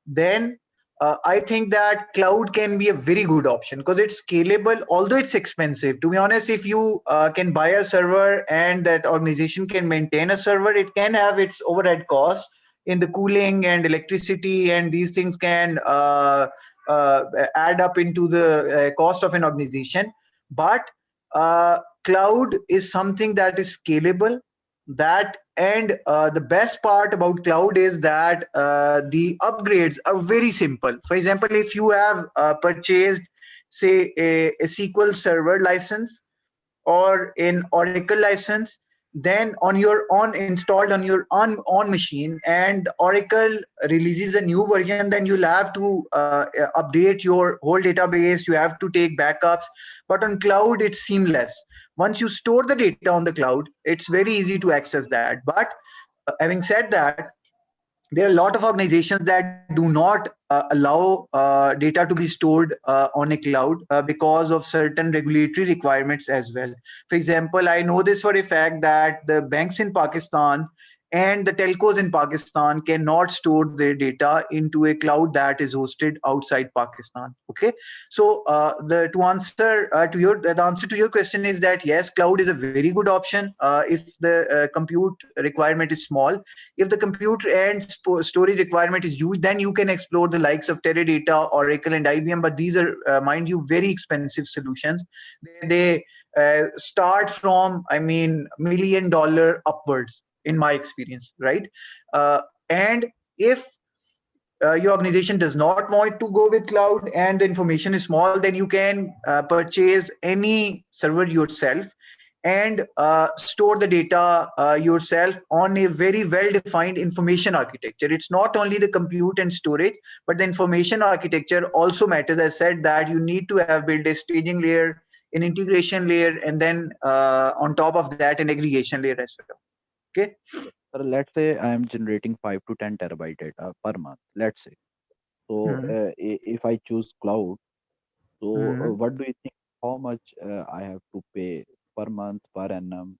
then I think that cloud can be a very good option because it's scalable, although it's expensive. To be honest, if you can buy a server and that organization can maintain a server, it can have its overhead costs in the cooling and electricity, and these things can add up into the cost of an organization. But cloud is something that is scalable, that and the best part about cloud is that the upgrades are very simple. For example, if you have purchased, say, a SQL server license or an Oracle license, then on your on installed on your on machine, and Oracle releases a new version, then you'll have to update your whole database. You have to take backups. But on cloud, it's seamless. Once you store the data on the cloud, it's very easy to access that. But having said that, there are a lot of organizations that do not allow data to be stored on a cloud because of certain regulatory requirements as well. For example, I know this for a fact that the banks in Pakistan and the telcos in Pakistan cannot store their data into a cloud that is hosted outside Pakistan. Okay, so the answer to your question is that yes, cloud is a very good option if the compute requirement is small. If the compute and storage requirement is huge, then you can explore the likes of Teradata, Oracle, and IBM. But these are, mind you, very expensive solutions. They start from, I mean, $1 million upwards, in my experience, right? And if your organization does not want to go with cloud and the information is small, then you can purchase any server yourself and store the data yourself on a very well defined information architecture. It's not only the compute and storage, but the information architecture also matters. I said that you need to have built a staging layer, an integration layer, and then on top of that, an aggregation layer as well. Okay. Sir, let's say I am generating 5 to 10 terabyte data per month. Let's say. So Hmm. if I choose cloud, so Hmm. what do you think? How much I have to pay per month, per annum?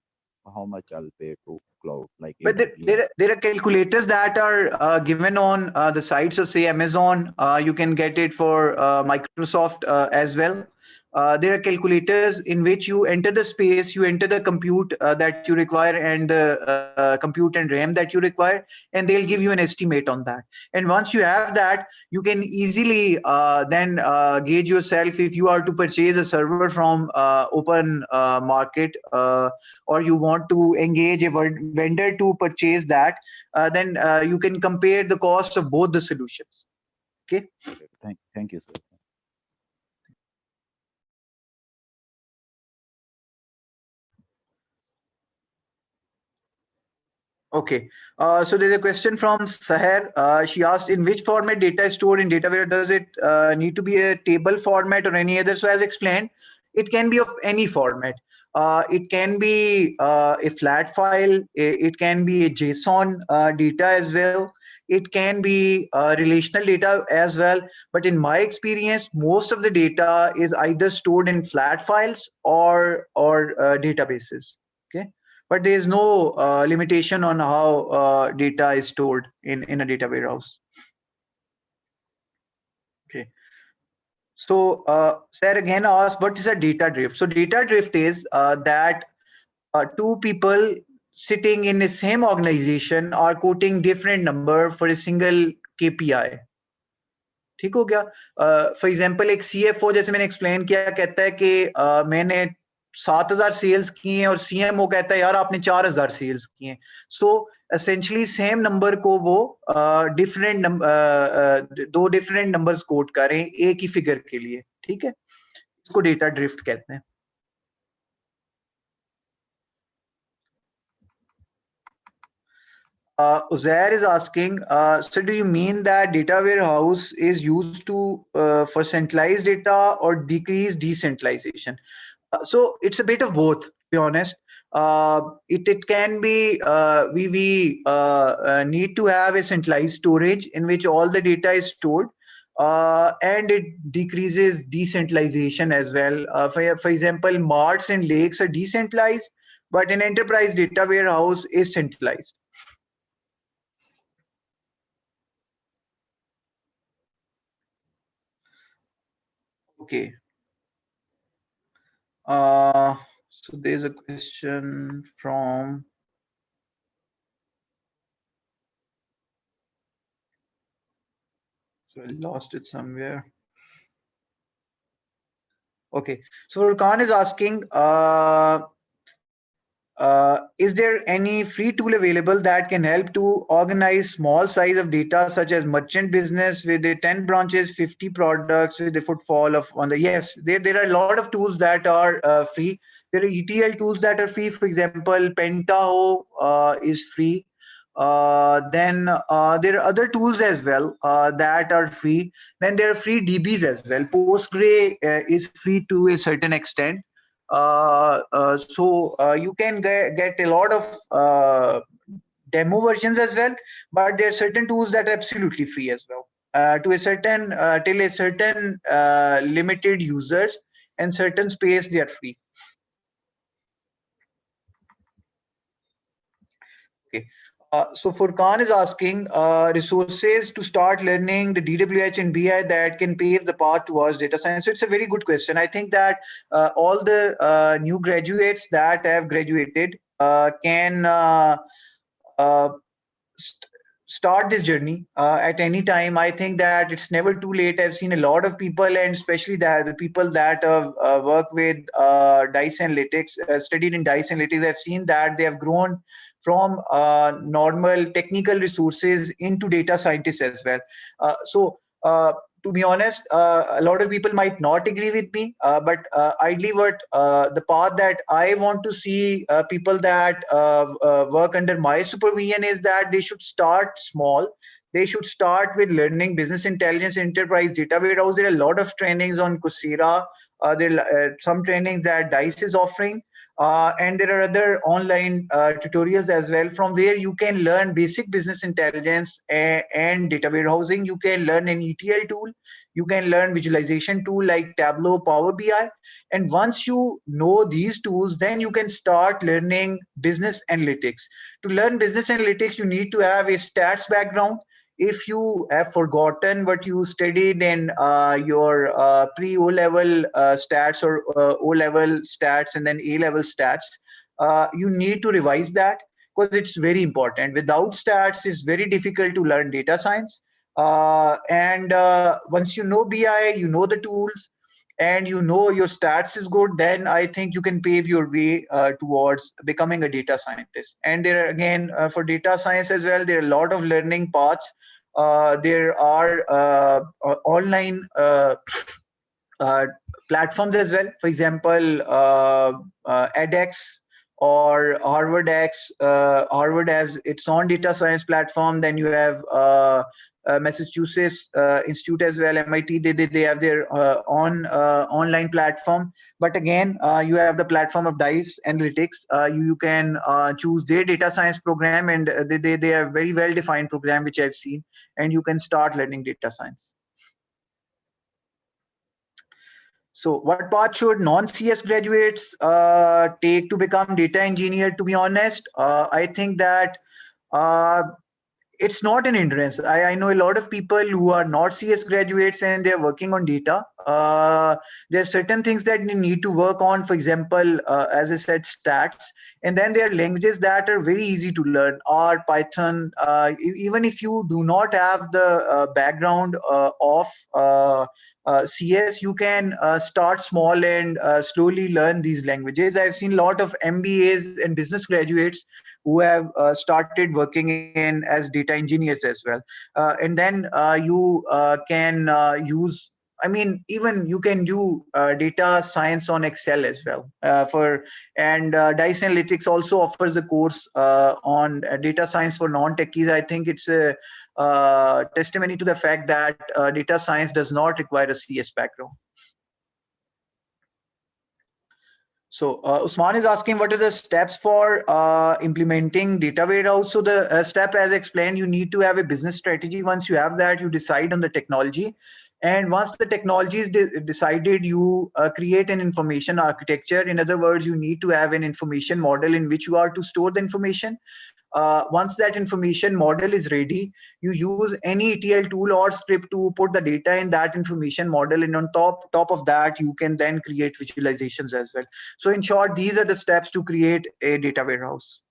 How much I'll pay to cloud like But AWS? there are calculators that are given on the sites of, say, Amazon. You can get it for Microsoft as well. There are calculators in which you enter the space, you enter the compute that you require, and the compute and RAM that you require, and they'll give you an estimate on that. And once you have that, you can easily then gauge yourself if you are to purchase a server from open market, or you want to engage a vendor to purchase that, then you can compare the cost of both the solutions. Okay. Okay, thank you, sir. Okay. So there's a question from Saher. She asked, in which format data is stored in DataWare? Does it need to be a table format or any other? So as explained, it can be of any format. It can be a flat file. It can be a JSON data as well. It can be relational data as well. But in my experience, most of the data is either stored in flat files or databases. Okay, but there is no limitation on how data is stored in a data warehouse. Okay, so Sarah again asked, what is a data drift? So data drift is that two people sitting in the same organization are quoting different number for a single KPI. ठीक हो गया? For example एक CFO, जैसे मैंने explain किया, कहता है कि मैंने 7,000 सेल्स किए हैं और CMO कहता है यार आपने 4,000 सेल्स किए हैं. सो एसेंशली सेम नंबर को वो डिफरेंट दो डिफरेंट नंबर्स कोट करें एक ही फिगर के लिए. ठीक है, इसको डेटा ड्रिफ्ट कहते हैं. Uzair is asking, so do you mean that data warehouse is used to for centralized data or decrease decentralization? So it's a bit of both, to be honest. It can be we need to have a centralized storage in which all the data is stored, and it decreases decentralization as well. For example, marts and lakes are decentralized, but an enterprise data warehouse is centralized. Okay. So there's a question from so I lost it somewhere. Okay, so Furkan is asking, is there any free tool available that can help to organize small size of data such as merchant business with the 10 branches, 50 products with the footfall of on the, yes, there are a lot of tools that are free. There are ETL tools that are free. For example, Pentaho is free. Then there are other tools as well that are free. Then there are free DBs as well. Postgre is free to a certain extent. So you can get a lot of demo versions as well, but there are certain tools that are absolutely free as well to a certain till a certain limited users and certain space they are free. Okay. So Furkan is asking resources to start learning the DWH and BI that can pave the path towards data science. So it's a very good question. I think that all the new graduates that have graduated can start this journey at any time. I think that it's never too late. I've seen a lot of people, and especially the people that work with DICE Analytics, studied in DICE Analytics, I've seen that they have grown from normal technical resources into data scientists as well. So to be honest, a lot of people might not agree with me, but ideally what the path that I want to see people that work under my supervision is that they should start small. They should start with learning business intelligence, enterprise data warehouse. There are a lot of trainings on Coursera. There are some trainings that DICE is offering. And there are other online tutorials as well from where you can learn basic business intelligence and data warehousing. You can learn an ETL tool. You can learn visualization tool like Tableau, Power BI. And once you know these tools, then you can start learning business analytics. To learn business analytics, you need to have a stats background. If you have forgotten what you studied in your pre-O level stats or O level stats and then A level stats, you need to revise that because it's very important. Without stats, it's very difficult to learn data science. And once you know BI, you know the tools, and you know your stats is good, then I think you can pave your way towards becoming a data scientist. And there are, again, for data science as well, there are a lot of learning paths. There are online uh, platforms as well. For example, edX, or Harvard has its own data science platform. Then you have Massachusetts Institute as well, MIT. They have their own online platform. But again, you have the platform of Dice Analytics. You can choose their data science program, and they have very well defined program which I've seen, and you can start learning data science. So what path should non-CS graduates take to become data engineer? To be honest, I think that uh, it's not an hindrance. I know a lot of people who are not CS graduates and they're working on data. There's certain things that you need to work on. For example, as I said, stats. And then there are languages that are very easy to learn. R, Python. Even if you do not have the background of CS, you can start small and slowly learn these languages. I've seen a lot of MBAs and business graduates who have started working in as data engineers as well. And then you can use, I mean, even you can do data science on Excel as well. And Dice Analytics also offers a course on data science for non-techies. I think it's a testimony to the fact that data science does not require a CS background. So Usman is asking, what are the steps for implementing data warehouse? So the step, as explained, you need to have a business strategy. Once you have that, you decide on the technology. And once the technology is decided, you create an information architecture. In other words, you need to have an information model in which you are to store the information. Once that information model is ready, you use any ETL tool or script to put the data in that information model, and on top of that, you can then create visualizations as well. So in short, these are the steps to create a data warehouse.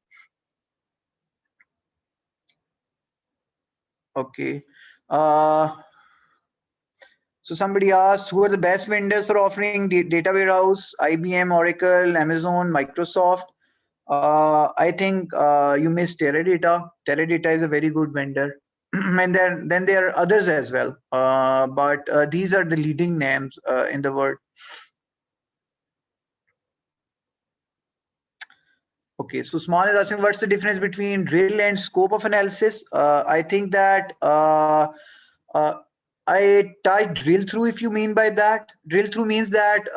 Okay. So somebody asked, who are the best vendors for offering data warehouse? IBM, Oracle, Amazon, Microsoft. I think you missed Teradata. Teradata is a very good vendor. And then there are others as well. But these are the leading names in the world. Okay, so Usman is asking, what's the difference between drill and scope of analysis? I think that uh, I tie drill through, if you mean by that. Drill through means that,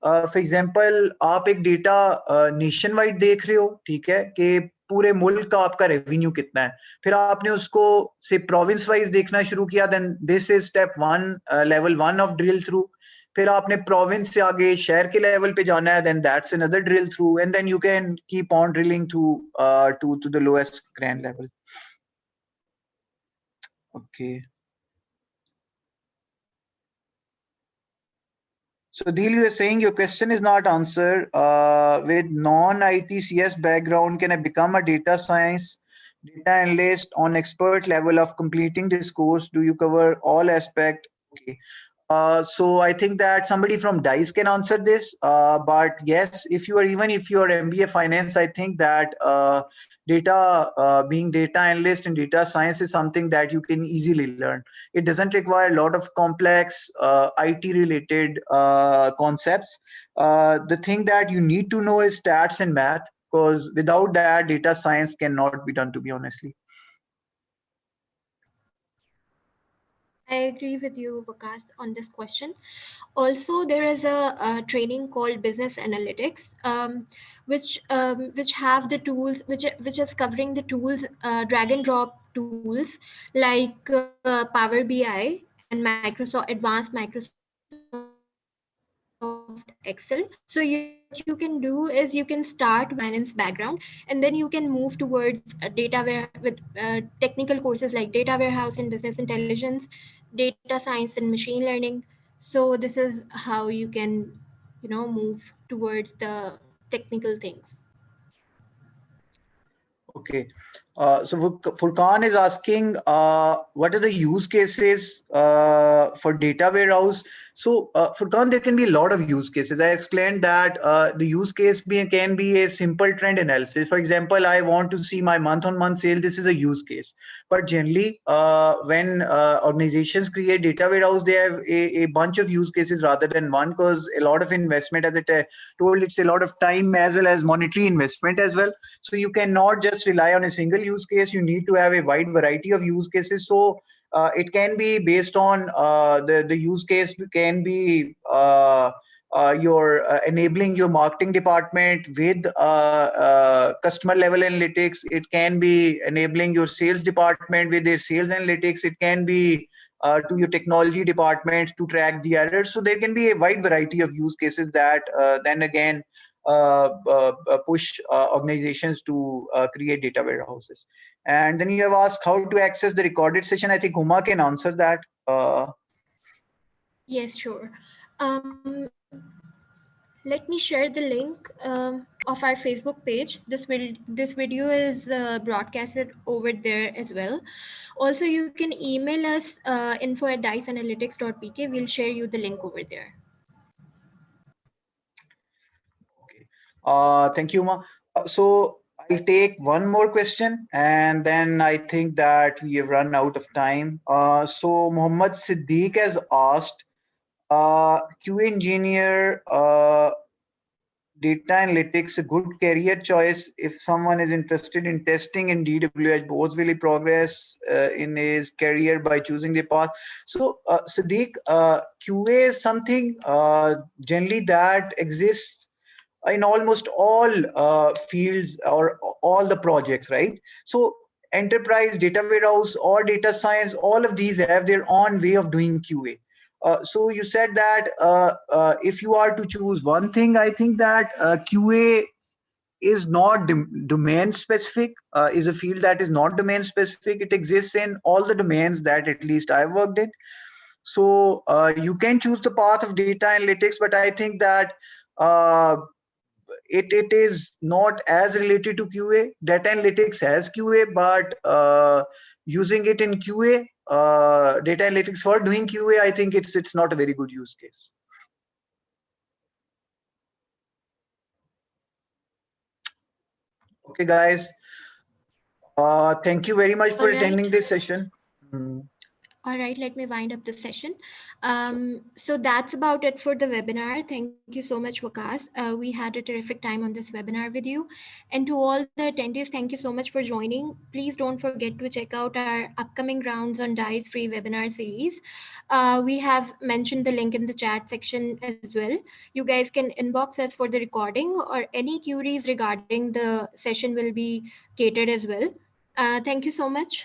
for example, आप एक data nation wide देख रहे हो, ठीक है, कि पूरे मुल्क का आपका रेवेन्यू कितना है, फिर आपने उसको से प्रोविंस वाइज देखना शुरू किया, then this is step one, level one of drill through. फिर आपने प्रोविंस से आगे शहर के लेवल पे जाना है, then that's another drill through, and then you can keep on drilling through to the lowest grand level. Okay. So Dil, you are saying your question is not answered. With non-ITCS background, can I become a data science data analyst on expert level of completing this course? Do you cover all aspect? Okay. So I think that somebody from DICE can answer this. But yes, even if you are MBA finance, I think that being data analyst and data science is something that you can easily learn. It doesn't require a lot of complex IT related concepts. The thing that you need to know is stats and math, because without that, data science cannot be done, to be honestly. I agree with you, Vikas, on this question. Also, there is a training called Business Analytics, which have the tools, which is covering the tools, drag and drop tools like Power BI and Microsoft Advanced Microsoft Excel. So what you can do is you can start with finance background, and then you can move towards data ware with technical courses like data warehouse and business intelligence, data science and machine learning. So this is how you can, move towards the technical things. Okay. So Furkan is asking, what are the use cases for data warehouse? So Furkan, there can be a lot of use cases. I explained that the use case can be a simple trend analysis. For example, I want to see my month-on-month sale. This is a use case. But generally, when organizations create data warehouse, they have a bunch of use cases rather than one, because a lot of investment, as I told, it's a lot of time as well as monetary investment as well. So you cannot just rely on a single use case. You need to have a wide variety of use cases. So it can be based on the use case can be your enabling your marketing department with customer level analytics. It can be enabling your sales department with their sales analytics. It can be to your technology department to track the errors. So there can be a wide variety of use cases that then again push organizations to create data warehouses. And then you have asked how to access the recorded session. I think Huma can answer that. Yes, sure. Let me share the link of our Facebook page. This video is broadcasted over there as well. Also, you can email us info@diceanalytics.pk. We'll share you the link over there. Okay. Thank you, Huma. So I'll take one more question, and then I think that we have run out of time. So Muhammad Siddiq has asked, QA engineer, data analytics a good career choice if someone is interested in testing in DWH? Both will he progress in his career by choosing the path? So Sadiq, QA is something generally that exists in almost all fields or all the projects, right? So enterprise, data warehouse, or data science, all of these have their own way of doing QA. So you said that if you are to choose one thing, I think that QA is not domain specific, is a field that is not domain specific. It exists in all the domains that at least I've worked in. So you can choose the path of data analytics, but I think that uh, it is not as related to QA. Data analytics has QA, but using it in QA, data analytics for doing QA, I think it's not a very good use case. Okay, guys. Thank you very much All for right. attending this session. Mm. All right, let me wind up the session. So that's about it for the webinar. Thank you so much, Wakas. We had a terrific time on this webinar with you. And to all the attendees, thank you so much for joining. Please don't forget to check out our upcoming rounds on DICE free webinar series. We have mentioned the link in the chat section as well. You guys can inbox us for the recording, or any queries regarding the session will be catered as well. Thank you so much.